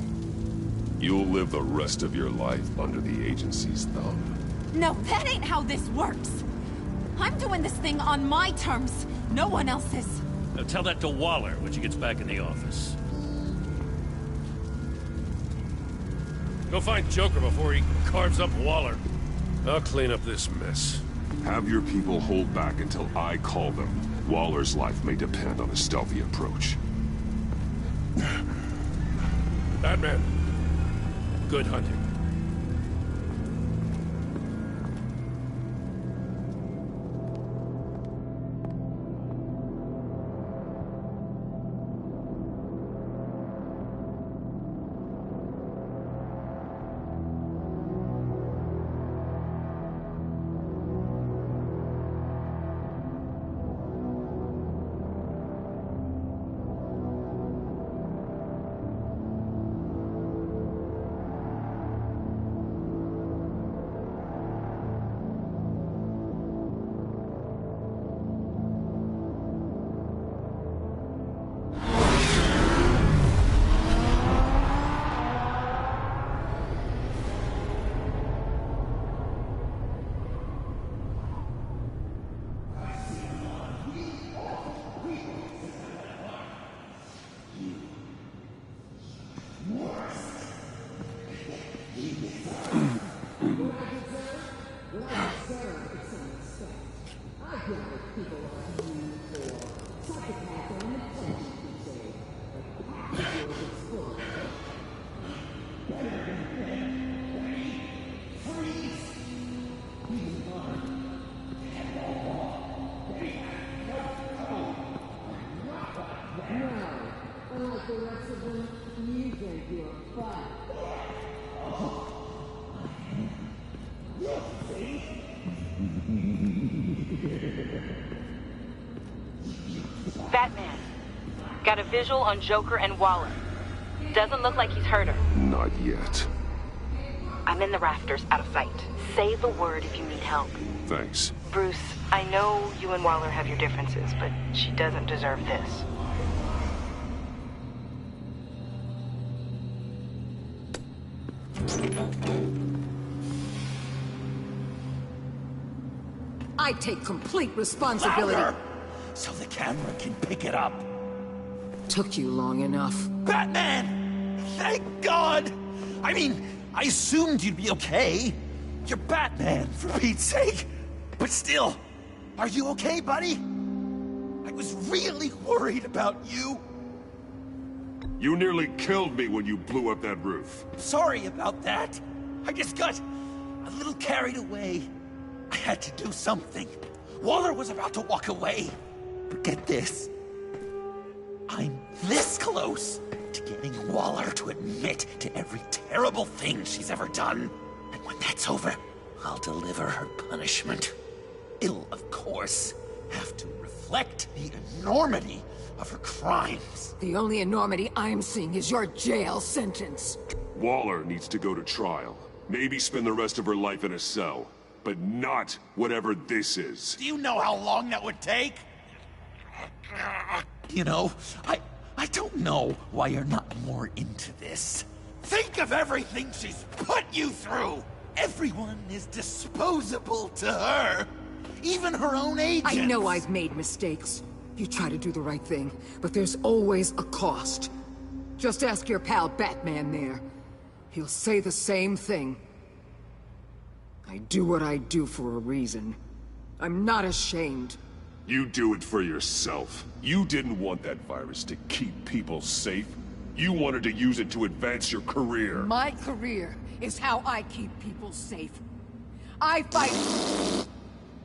You'll live the rest of your life under the agency's thumb. No, that ain't how this works. I'm doing this thing on my terms, no one else's. Now tell that to Waller when she gets back in the office. Go find Joker before he carves up Waller. I'll clean up this mess. Have your people hold back until I call them. Waller's life may depend on a stealthy approach. Batman, good hunting. Batman, got a visual on Joker and Waller. Doesn't look like he's hurt her. Not yet. I'm in the rafters, out of sight. Say the word if you need help. Thanks. Bruce, I know you and Waller have your differences, but she doesn't deserve this. I take complete responsibility. Louder! So the camera can pick it up. Took you long enough. Batman! Thank God! I mean, I assumed you'd be okay. You're Batman, for Pete's sake. But still, are you okay, buddy? I was really worried about you. You nearly killed me when you blew up that roof. Sorry about that. I just got a little carried away. I had to do something. Waller was about to walk away. But get this. I'm this close to getting Waller to admit to every terrible thing she's ever done. And when that's over, I'll deliver her punishment. It'll, of course, have to reflect the enormity of her crimes. The only enormity I'm seeing is your jail sentence. Waller needs to go to trial. Maybe spend the rest of her life in a cell. But not whatever this is. Do you know how long that would take? You know, I don't know why you're not more into this. Think of everything she's put you through! Everyone is disposable to her. Even her own agents. I know I've made mistakes. You try to do the right thing, but there's always a cost. Just ask your pal Batman there. He'll say the same thing. I do what I do for a reason. I'm not ashamed. You do it for yourself. You didn't want that virus to keep people safe. You wanted to use it to advance your career. My career is how I keep people safe. I fight...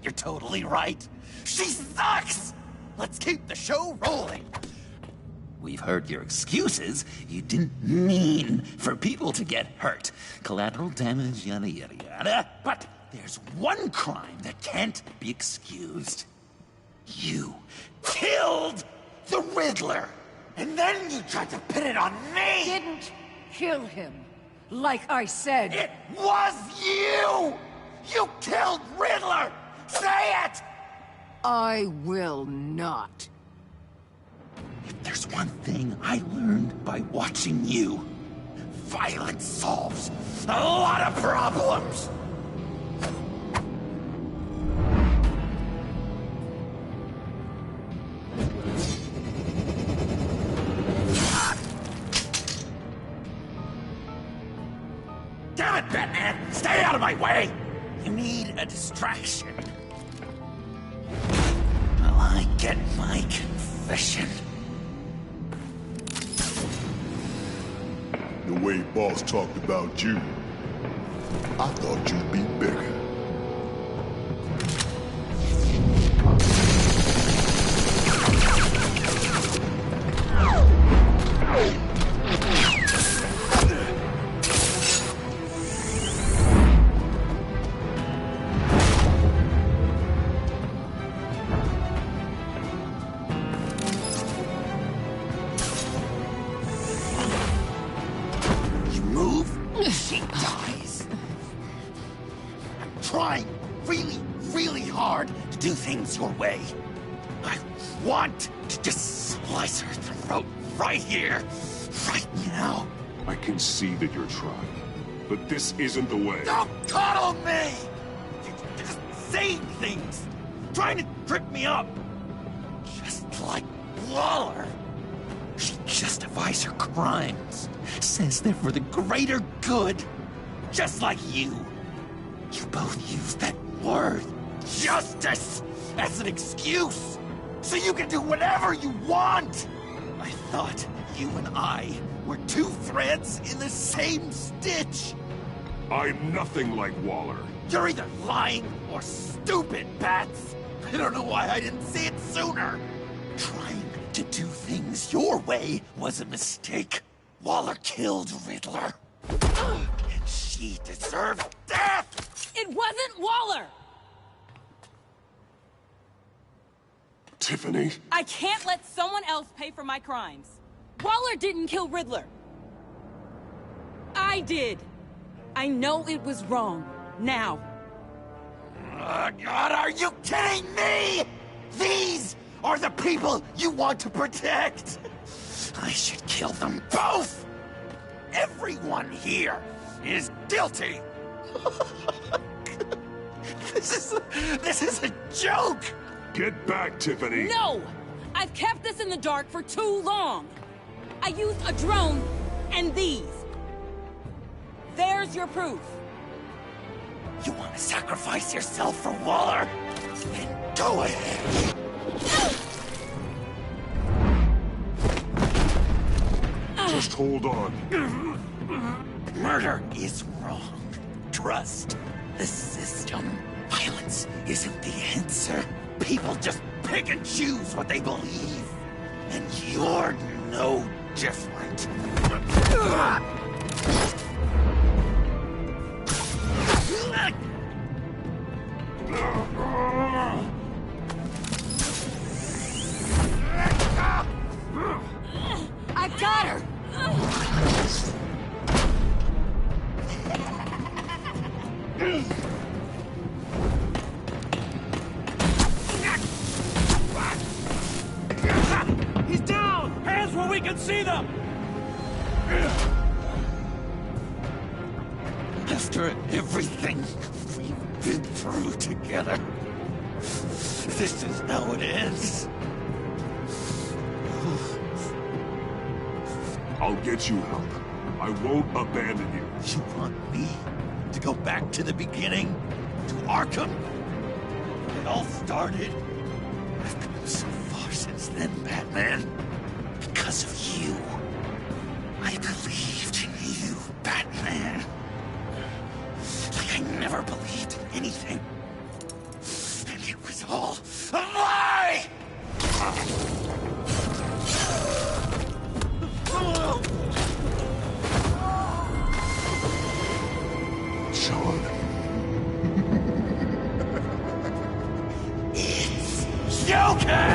You're totally right. She sucks! Let's keep the show rolling. We've heard your excuses. You didn't mean for people to get hurt. Collateral damage, yada yada yada. But there's one crime that can't be excused. You killed the Riddler! And then you tried to pin it on me! Didn't kill him. Like I said. It was you! You killed Riddler! Say it! I will not. If there's one thing I learned by watching you, Violence solves a lot of problems! Damn it, Batman! Stay out of my way! You need a distraction. Will I get my confession? The way Boss talked about you, I thought you'd be bigger. She dies. I'm trying really hard to do things your way. I want to just slice her throat right here, right now. I can see that you're trying, but this isn't the way. Don't coddle me! You're just saying things, trying to trip me up. Just like Waller. She justifies her crimes, says they're for the greater good, just like you. You both use that word, justice, as an excuse, so you can do whatever you want. I thought you and I were two threads in the same stitch. I'm nothing like Waller. You're either lying or stupid, Bats. I don't know why I didn't see it sooner. Trying to do things your way was a mistake. Waller killed Riddler. And she deserved death! It wasn't Waller! Tiffany? I can't let someone else pay for my crimes. Waller didn't kill Riddler. I did. I know it was wrong. Now. God, are you kidding me? These are the people you want to protect. I should kill them both. Everyone here is guilty. This is a joke. Get back, Tiffany. No! I've kept this in the dark for too long. I used a drone and these. There's your proof. You want to sacrifice yourself for Waller? Then go ahead. Just hold on. Murder is wrong. Trust the system. Violence isn't the answer. People just pick and choose what they believe. And you're no different. I got her! He's down! Hands where we can see them! After everything we've been through together, this is how it ends. I'll get you help. I won't abandon you. You want me to go back to the beginning? To Arkham? It all started. I've come so far since then, Batman. Because of you. I believed in you, Batman. Like I never believed in anything. And it was all a lie! Sean. It's Joker!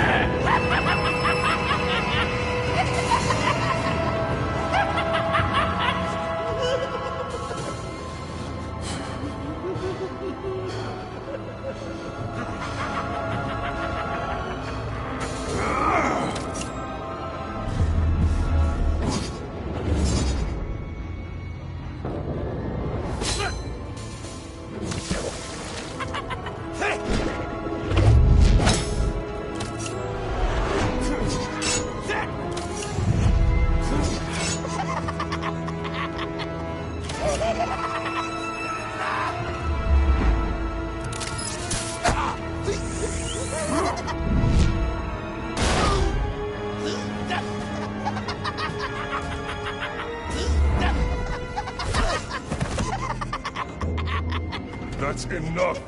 That's enough!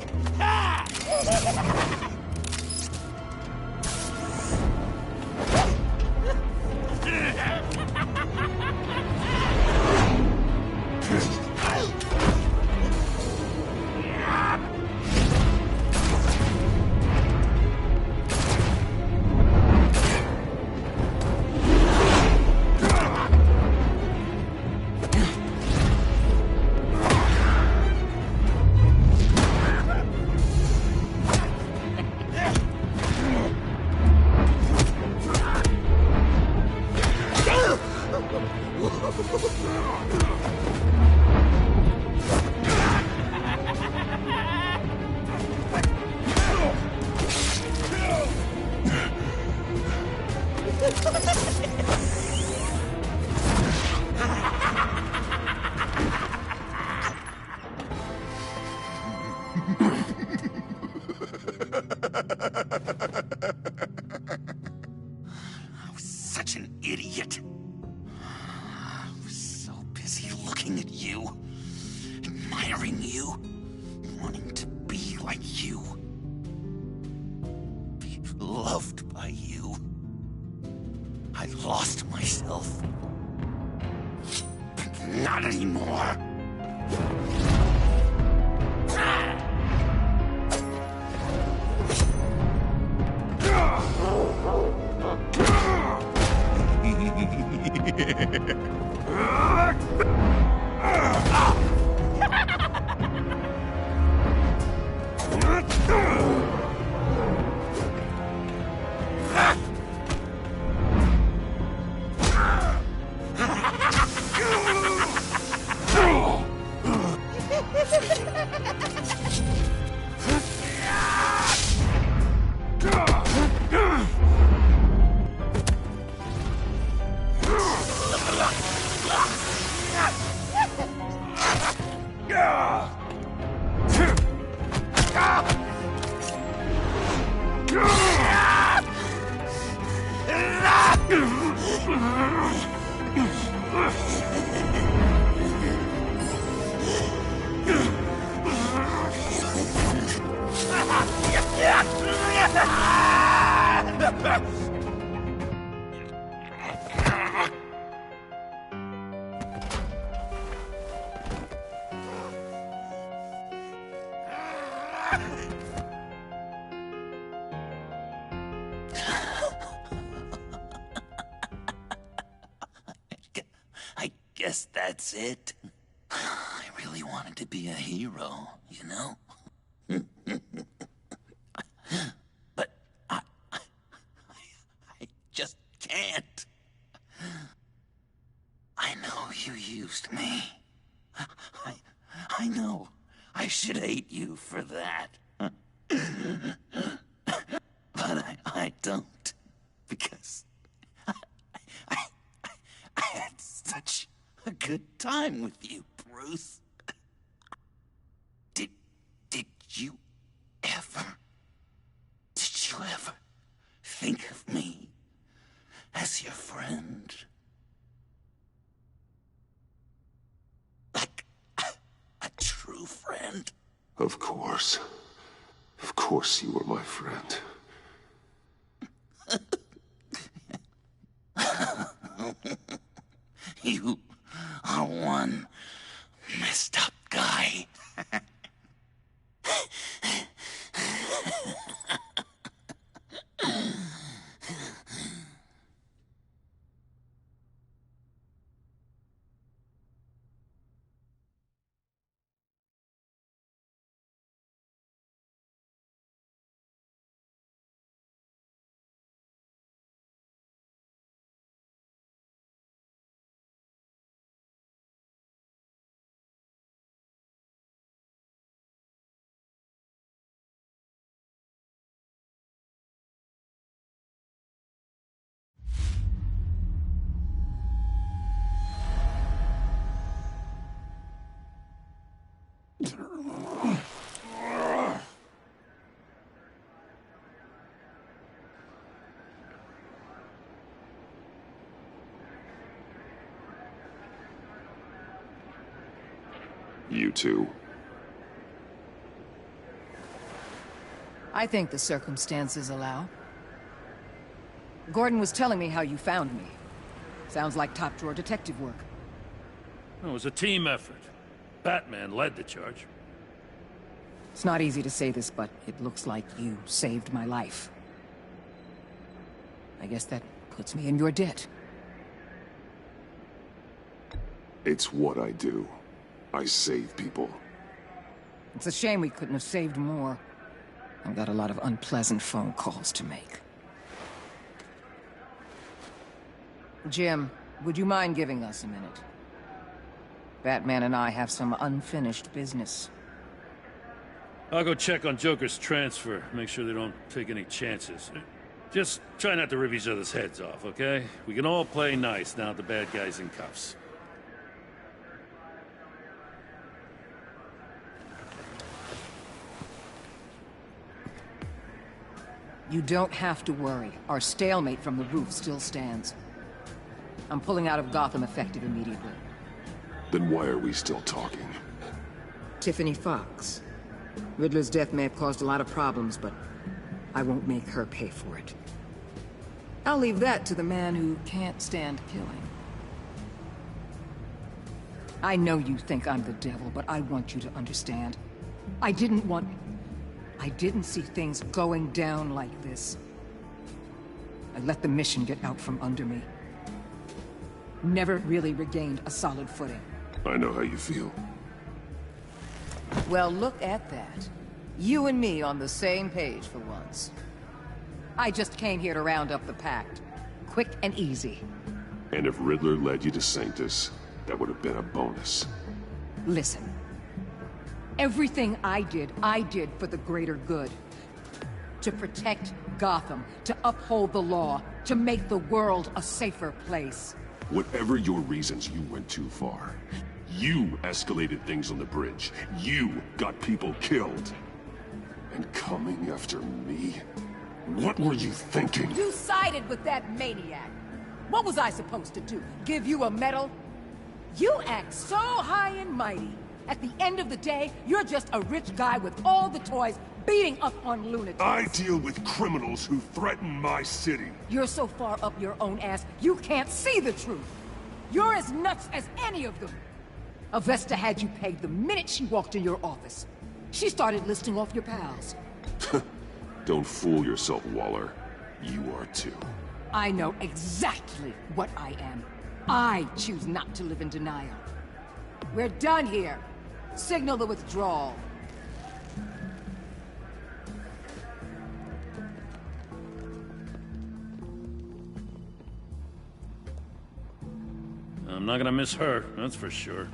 I was such an idiot. I was so busy looking at you, admiring you, wanting to be like you, be loved by you. I lost myself. But not anymore. I guess that's it. I really wanted to be a hero, you know? But I just can't. I know you used me. I know I should hate you for that. But I don't. Because I had such a good time with you, Bruce. Did you ever think of me as your friend? Like a true friend? Of course. Of course you were my friend. You are one messed up guy. You two. I think the circumstances allow. Gordon was telling me how you found me. Sounds like top-drawer detective work. It was a team effort. Batman led the charge. It's not easy to say this, but it looks like you saved my life. I guess that puts me in your debt. It's what I do. I save people. It's a shame we couldn't have saved more. I've got a lot of unpleasant phone calls to make. Jim, would you mind giving us a minute? Batman and I have some unfinished business. I'll go check on Joker's transfer, make sure they don't take any chances. Just try not to rip each other's heads off, okay? We can all play nice now that the bad guy's in cuffs. You don't have to worry. Our stalemate from the roof still stands. I'm pulling out of Gotham effective immediately. Then why are we still talking? Tiffany Fox. Riddler's death may have caused a lot of problems, but I won't make her pay for it. I'll leave that to the man who can't stand killing. I know you think I'm the devil, but I want you to understand. I didn't see things going down like this. I let the mission get out from under me. Never really regained a solid footing. I know how you feel. Well, look at that. You and me on the same page for once. I just came here to round up the Pact. Quick and easy. And if Riddler led you to Sanctus, that would have been a bonus. Listen. Everything I did for the greater good. To protect Gotham, to uphold the law, to make the world a safer place. Whatever your reasons, you went too far. You escalated things on the bridge. You got people killed. And coming after me? What were you thinking? You sided with that maniac. What was I supposed to do? Give you a medal? You act so high and mighty. At the end of the day, you're just a rich guy with all the toys beating up on lunatics. I deal with criminals who threaten my city. You're so far up your own ass, you can't see the truth. You're as nuts as any of them. Avesta had you pegged the minute she walked in your office. She started listing off your pals. Don't fool yourself, Waller. You are too. I know exactly what I am. I choose not to live in denial. We're done here. Signal the withdrawal. I'm not gonna miss her, that's for sure.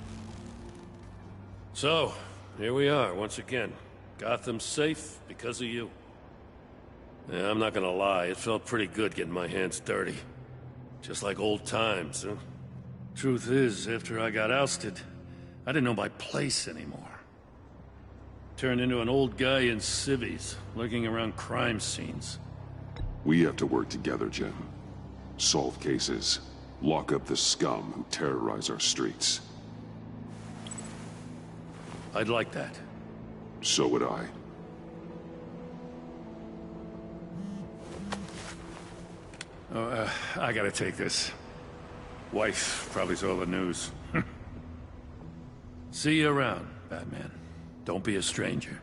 So, here we are, once again. Gotham's safe because of you. Yeah, I'm not gonna lie, it felt pretty good getting my hands dirty. Just like old times, huh? Truth is, after I got ousted, I didn't know my place anymore. Turned into an old guy in civvies, lurking around crime scenes. We have to work together, Jim. Solve cases. Lock up the scum who terrorize our streets. I'd like that. So would I. Oh, I gotta take this. Wife probably saw the news. See you around, Batman. Don't be a stranger.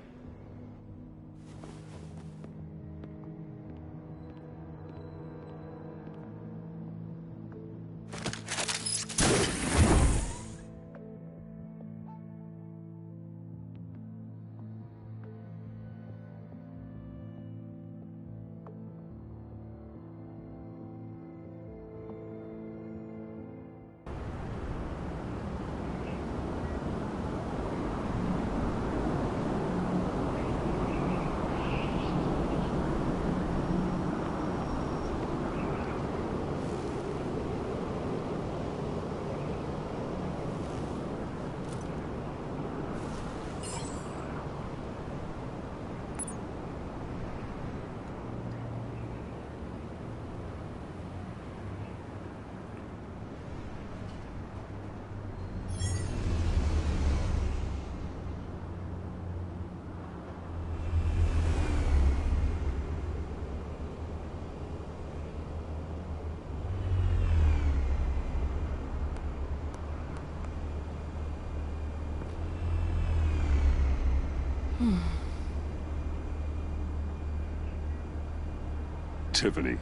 Tiffany,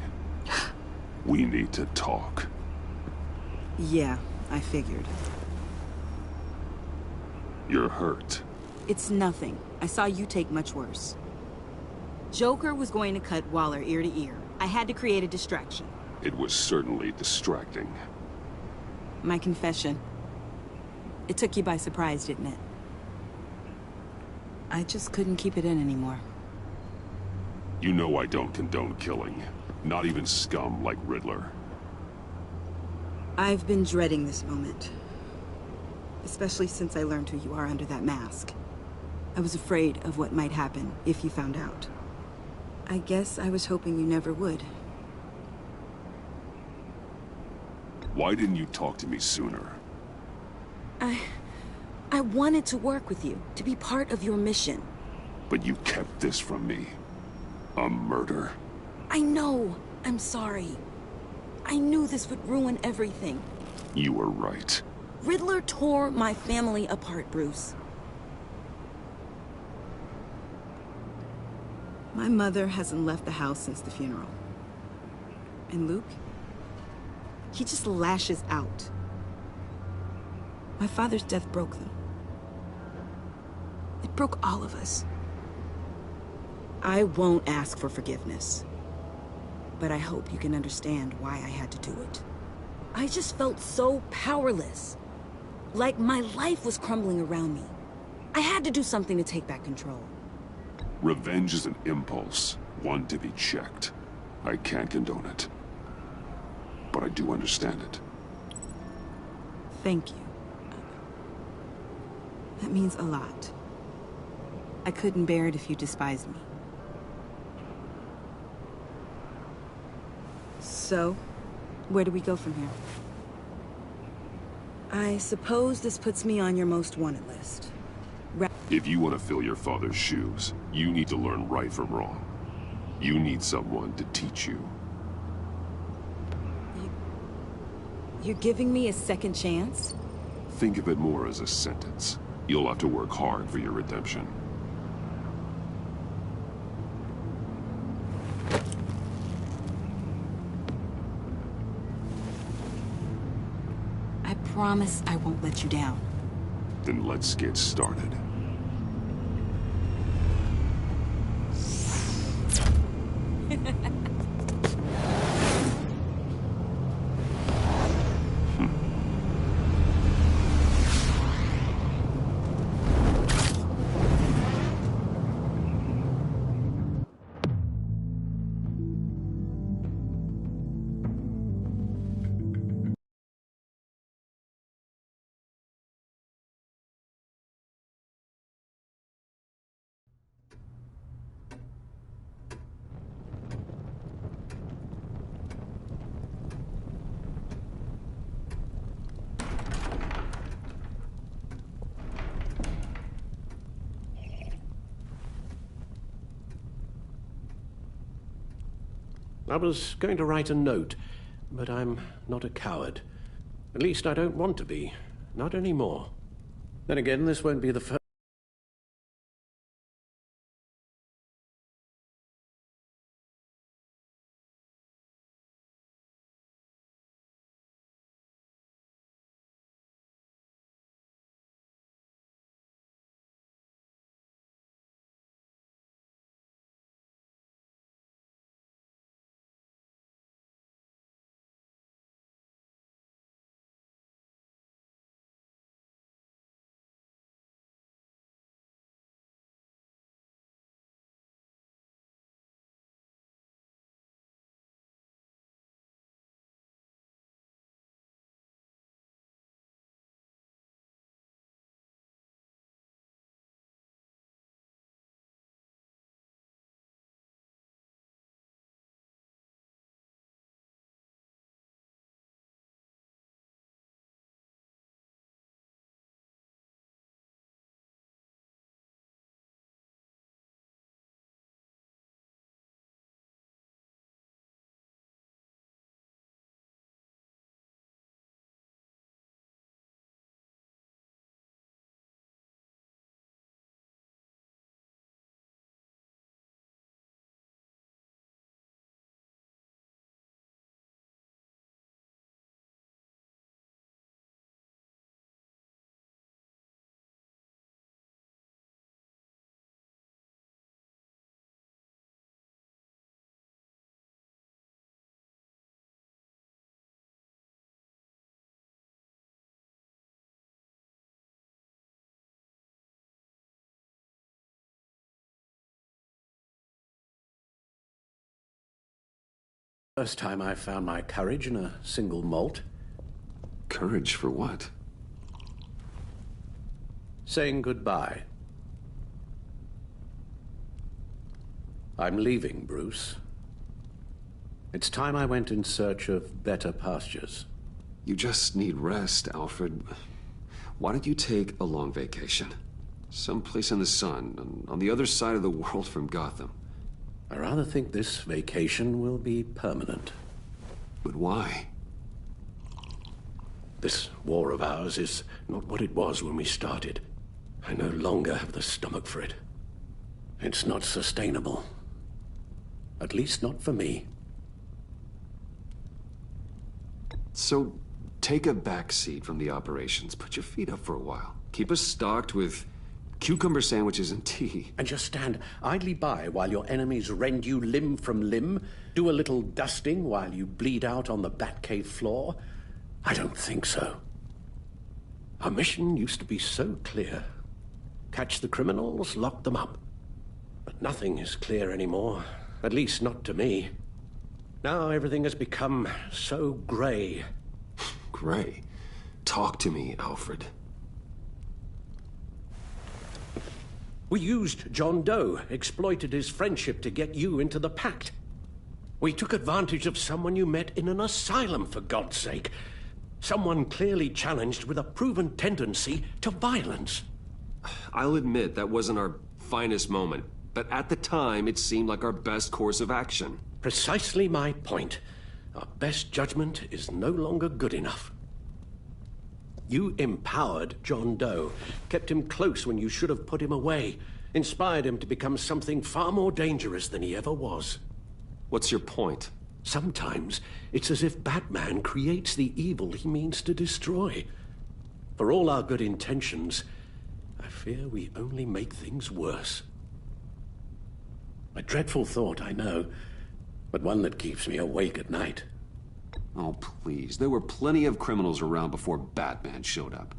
we need to talk. Yeah, I figured. You're hurt. It's nothing. I saw you take much worse. Joker was going to cut Waller ear to ear. I had to create a distraction. It was certainly distracting. My confession. It took you by surprise, didn't it? I just couldn't keep it in anymore. You know I don't condone killing. Not even scum like Riddler. I've been dreading this moment. Especially since I learned who you are under that mask. I was afraid of what might happen if you found out. I guess I was hoping you never would. Why didn't you talk to me sooner? I wanted to work with you, to be part of your mission. But you kept this from me. A murder. I know. I'm sorry. I knew this would ruin everything. You were right. Riddler tore my family apart, Bruce. My mother hasn't left the house since the funeral. And Luke? He just lashes out. My father's death broke them. It broke all of us. I won't ask for forgiveness. But I hope you can understand why I had to do it. I just felt so powerless. Like my life was crumbling around me. I had to do something to take back control. Revenge is an impulse, one to be checked. I can't condone it. But I do understand it. Thank you. That means a lot. I couldn't bear it if you despised me. So, where do we go from here? I suppose this puts me on your most wanted list. If you want to fill your father's shoes, you need to learn right from wrong. You need someone to teach you. You're giving me a second chance? Think of it more as a sentence. You'll have to work hard for your redemption. I promise I won't let you down. Then let's get started. I was going to write a note, but I'm not a coward. At least I don't want to be. Not anymore. Then again, this won't be the first. First time I found my courage in a single malt. Courage for what? Saying goodbye. I'm leaving, Bruce. It's time I went in search of better pastures. You just need rest, Alfred. Why don't you take a long vacation? Someplace in the sun, on the other side of the world from Gotham. I rather think this vacation will be permanent. But why? This war of ours is not what it was when we started. I no longer have the stomach for it. It's not sustainable. At least not for me. So, take a back seat from the operations. Put your feet up for a while. Keep us stocked with cucumber sandwiches and tea. And just stand idly by while your enemies rend you limb from limb? Do a little dusting while you bleed out on the Batcave floor? I don't think so. Our mission used to be so clear. Catch the criminals, lock them up. But nothing is clear anymore. At least not to me. Now everything has become so gray. Gray? Talk to me, Alfred. We used John Doe, exploited his friendship to get you into the pact. We took advantage of someone you met in an asylum, for God's sake. Someone clearly challenged with a proven tendency to violence. I'll admit that wasn't our finest moment, but at the time it seemed like our best course of action. Precisely my point. Our best judgment is no longer good enough. You empowered John Doe, kept him close when you should have put him away, inspired him to become something far more dangerous than he ever was. What's your point? Sometimes it's as if Batman creates the evil he means to destroy. For all our good intentions, I fear we only make things worse. A dreadful thought, I know, but one that keeps me awake at night. Oh, please. There were plenty of criminals around before Batman showed up.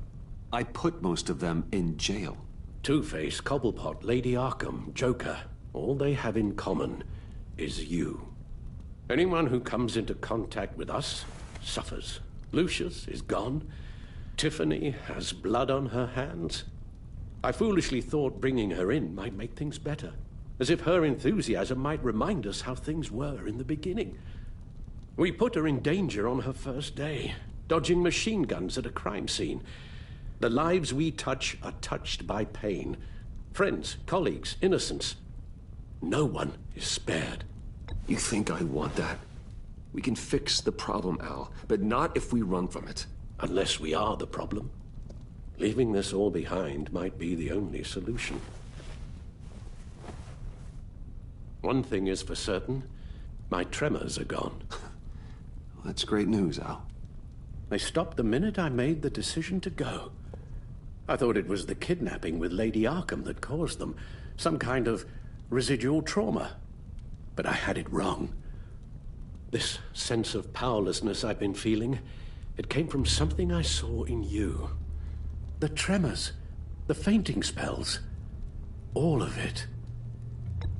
I put most of them in jail. Two-Face, Cobblepot, Lady Arkham, Joker, all they have in common is you. Anyone who comes into contact with us suffers. Lucius is gone. Tiffany has blood on her hands. I foolishly thought bringing her in might make things better, as if her enthusiasm might remind us how things were in the beginning. We put her in danger on her first day, dodging machine guns at a crime scene. The lives we touch are touched by pain. Friends, colleagues, innocents. No one is spared. You think I want that? We can fix the problem, Al, but not if we run from it. Unless we are the problem. Leaving this all behind might be the only solution. One thing is for certain, my tremors are gone. That's great news, Al. They stopped the minute I made the decision to go. I thought it was the kidnapping with Lady Arkham that caused them, some kind of residual trauma. But I had it wrong. This sense of powerlessness I've been feeling, it came from something I saw in you. The tremors, the fainting spells, all of it.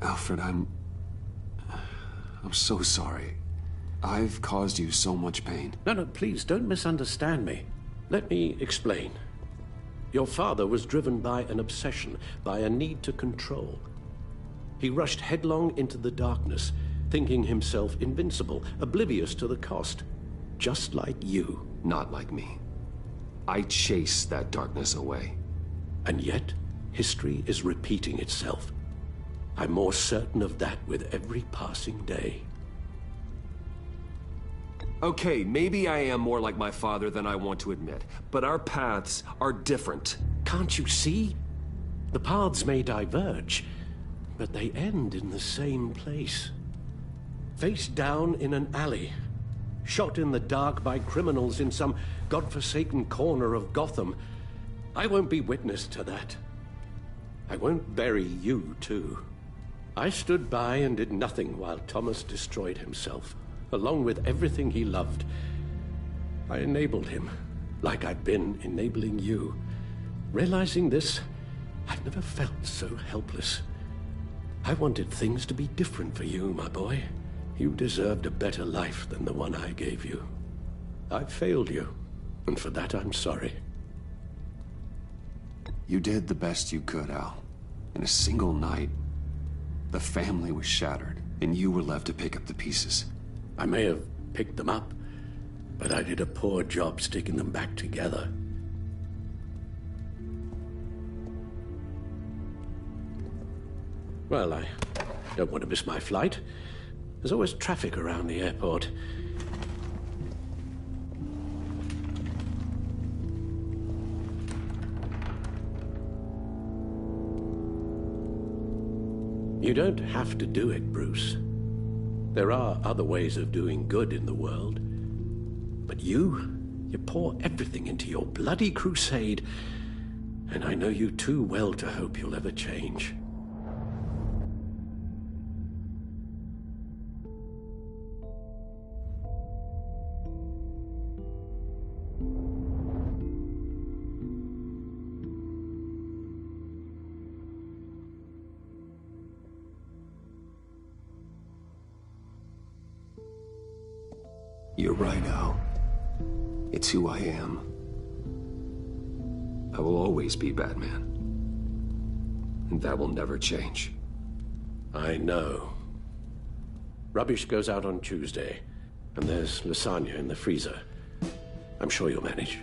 Alfred, I'm so sorry. I've caused you so much pain. No, please, don't misunderstand me. Let me explain. Your father was driven by an obsession, by a need to control. He rushed headlong into the darkness, thinking himself invincible, oblivious to the cost. Just like you. Not like me. I chased that darkness away. And yet, history is repeating itself. I'm more certain of that with every passing day. Okay, maybe I am more like my father than I want to admit, but our paths are different. Can't you see? The paths may diverge, but they end in the same place. Face down in an alley, shot in the dark by criminals in some godforsaken corner of Gotham. I won't be witness to that. I won't bury you, too. I stood by and did nothing while Thomas destroyed himself, along with everything he loved. I enabled him, like I'd been enabling you. Realizing this, I've never felt so helpless. I wanted things to be different for you, my boy. You deserved a better life than the one I gave you. I failed you, and for that I'm sorry. You did the best you could, Al. In a single night, the family was shattered, and you were left to pick up the pieces. I may have picked them up, but I did a poor job sticking them back together. Well, I don't want to miss my flight. There's always traffic around the airport. You don't have to do it, Bruce. There are other ways of doing good in the world. But you pour everything into your bloody crusade, and I know you too well to hope you'll ever change. You're right, Al. It's who I am. I will always be Batman. And that will never change. I know. Rubbish goes out on Tuesday, and there's lasagna in the freezer. I'm sure you'll manage.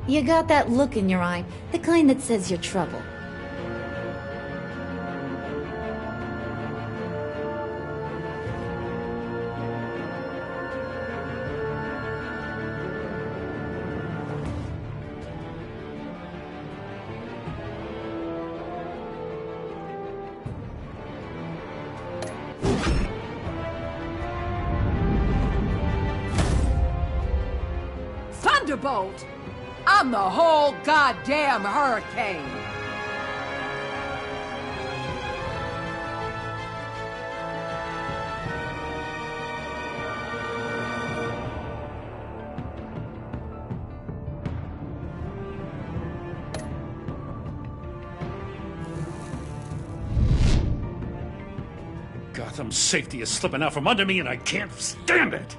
You got that look in your eye, the kind that says you're trouble. Thunderbolt! I'm the whole goddamn hurricane! Gotham's safety is slipping out from under me and I can't stand it!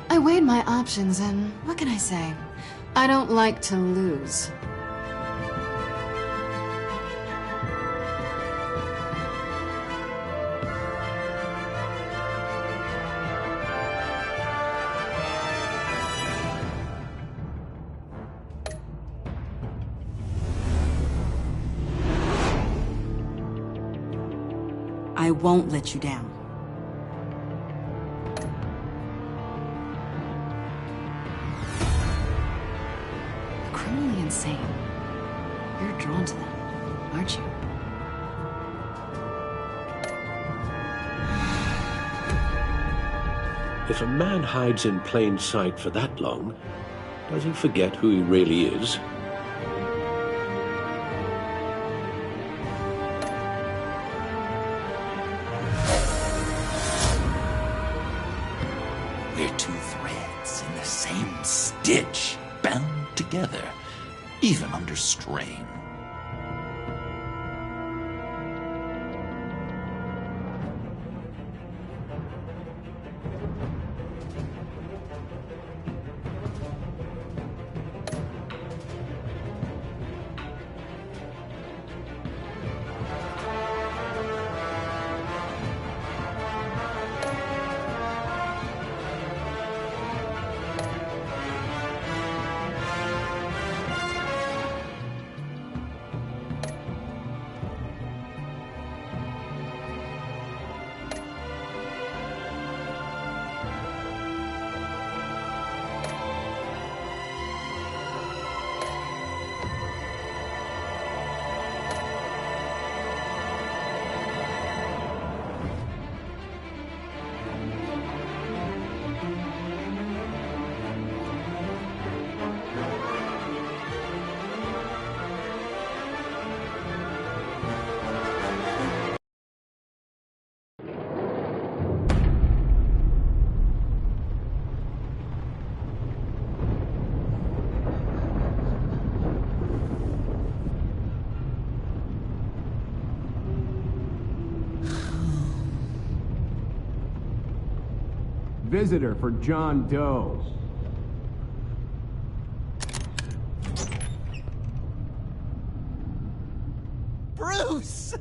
I weighed my options, and what can I say? I don't like to lose. I won't let you down. Criminally insane. You're drawn to them, aren't you? If a man hides in plain sight for that long, does he forget who he really is? We're two threads in the same stitch, bound together, even under strain. visitor for John Doe. Bruce!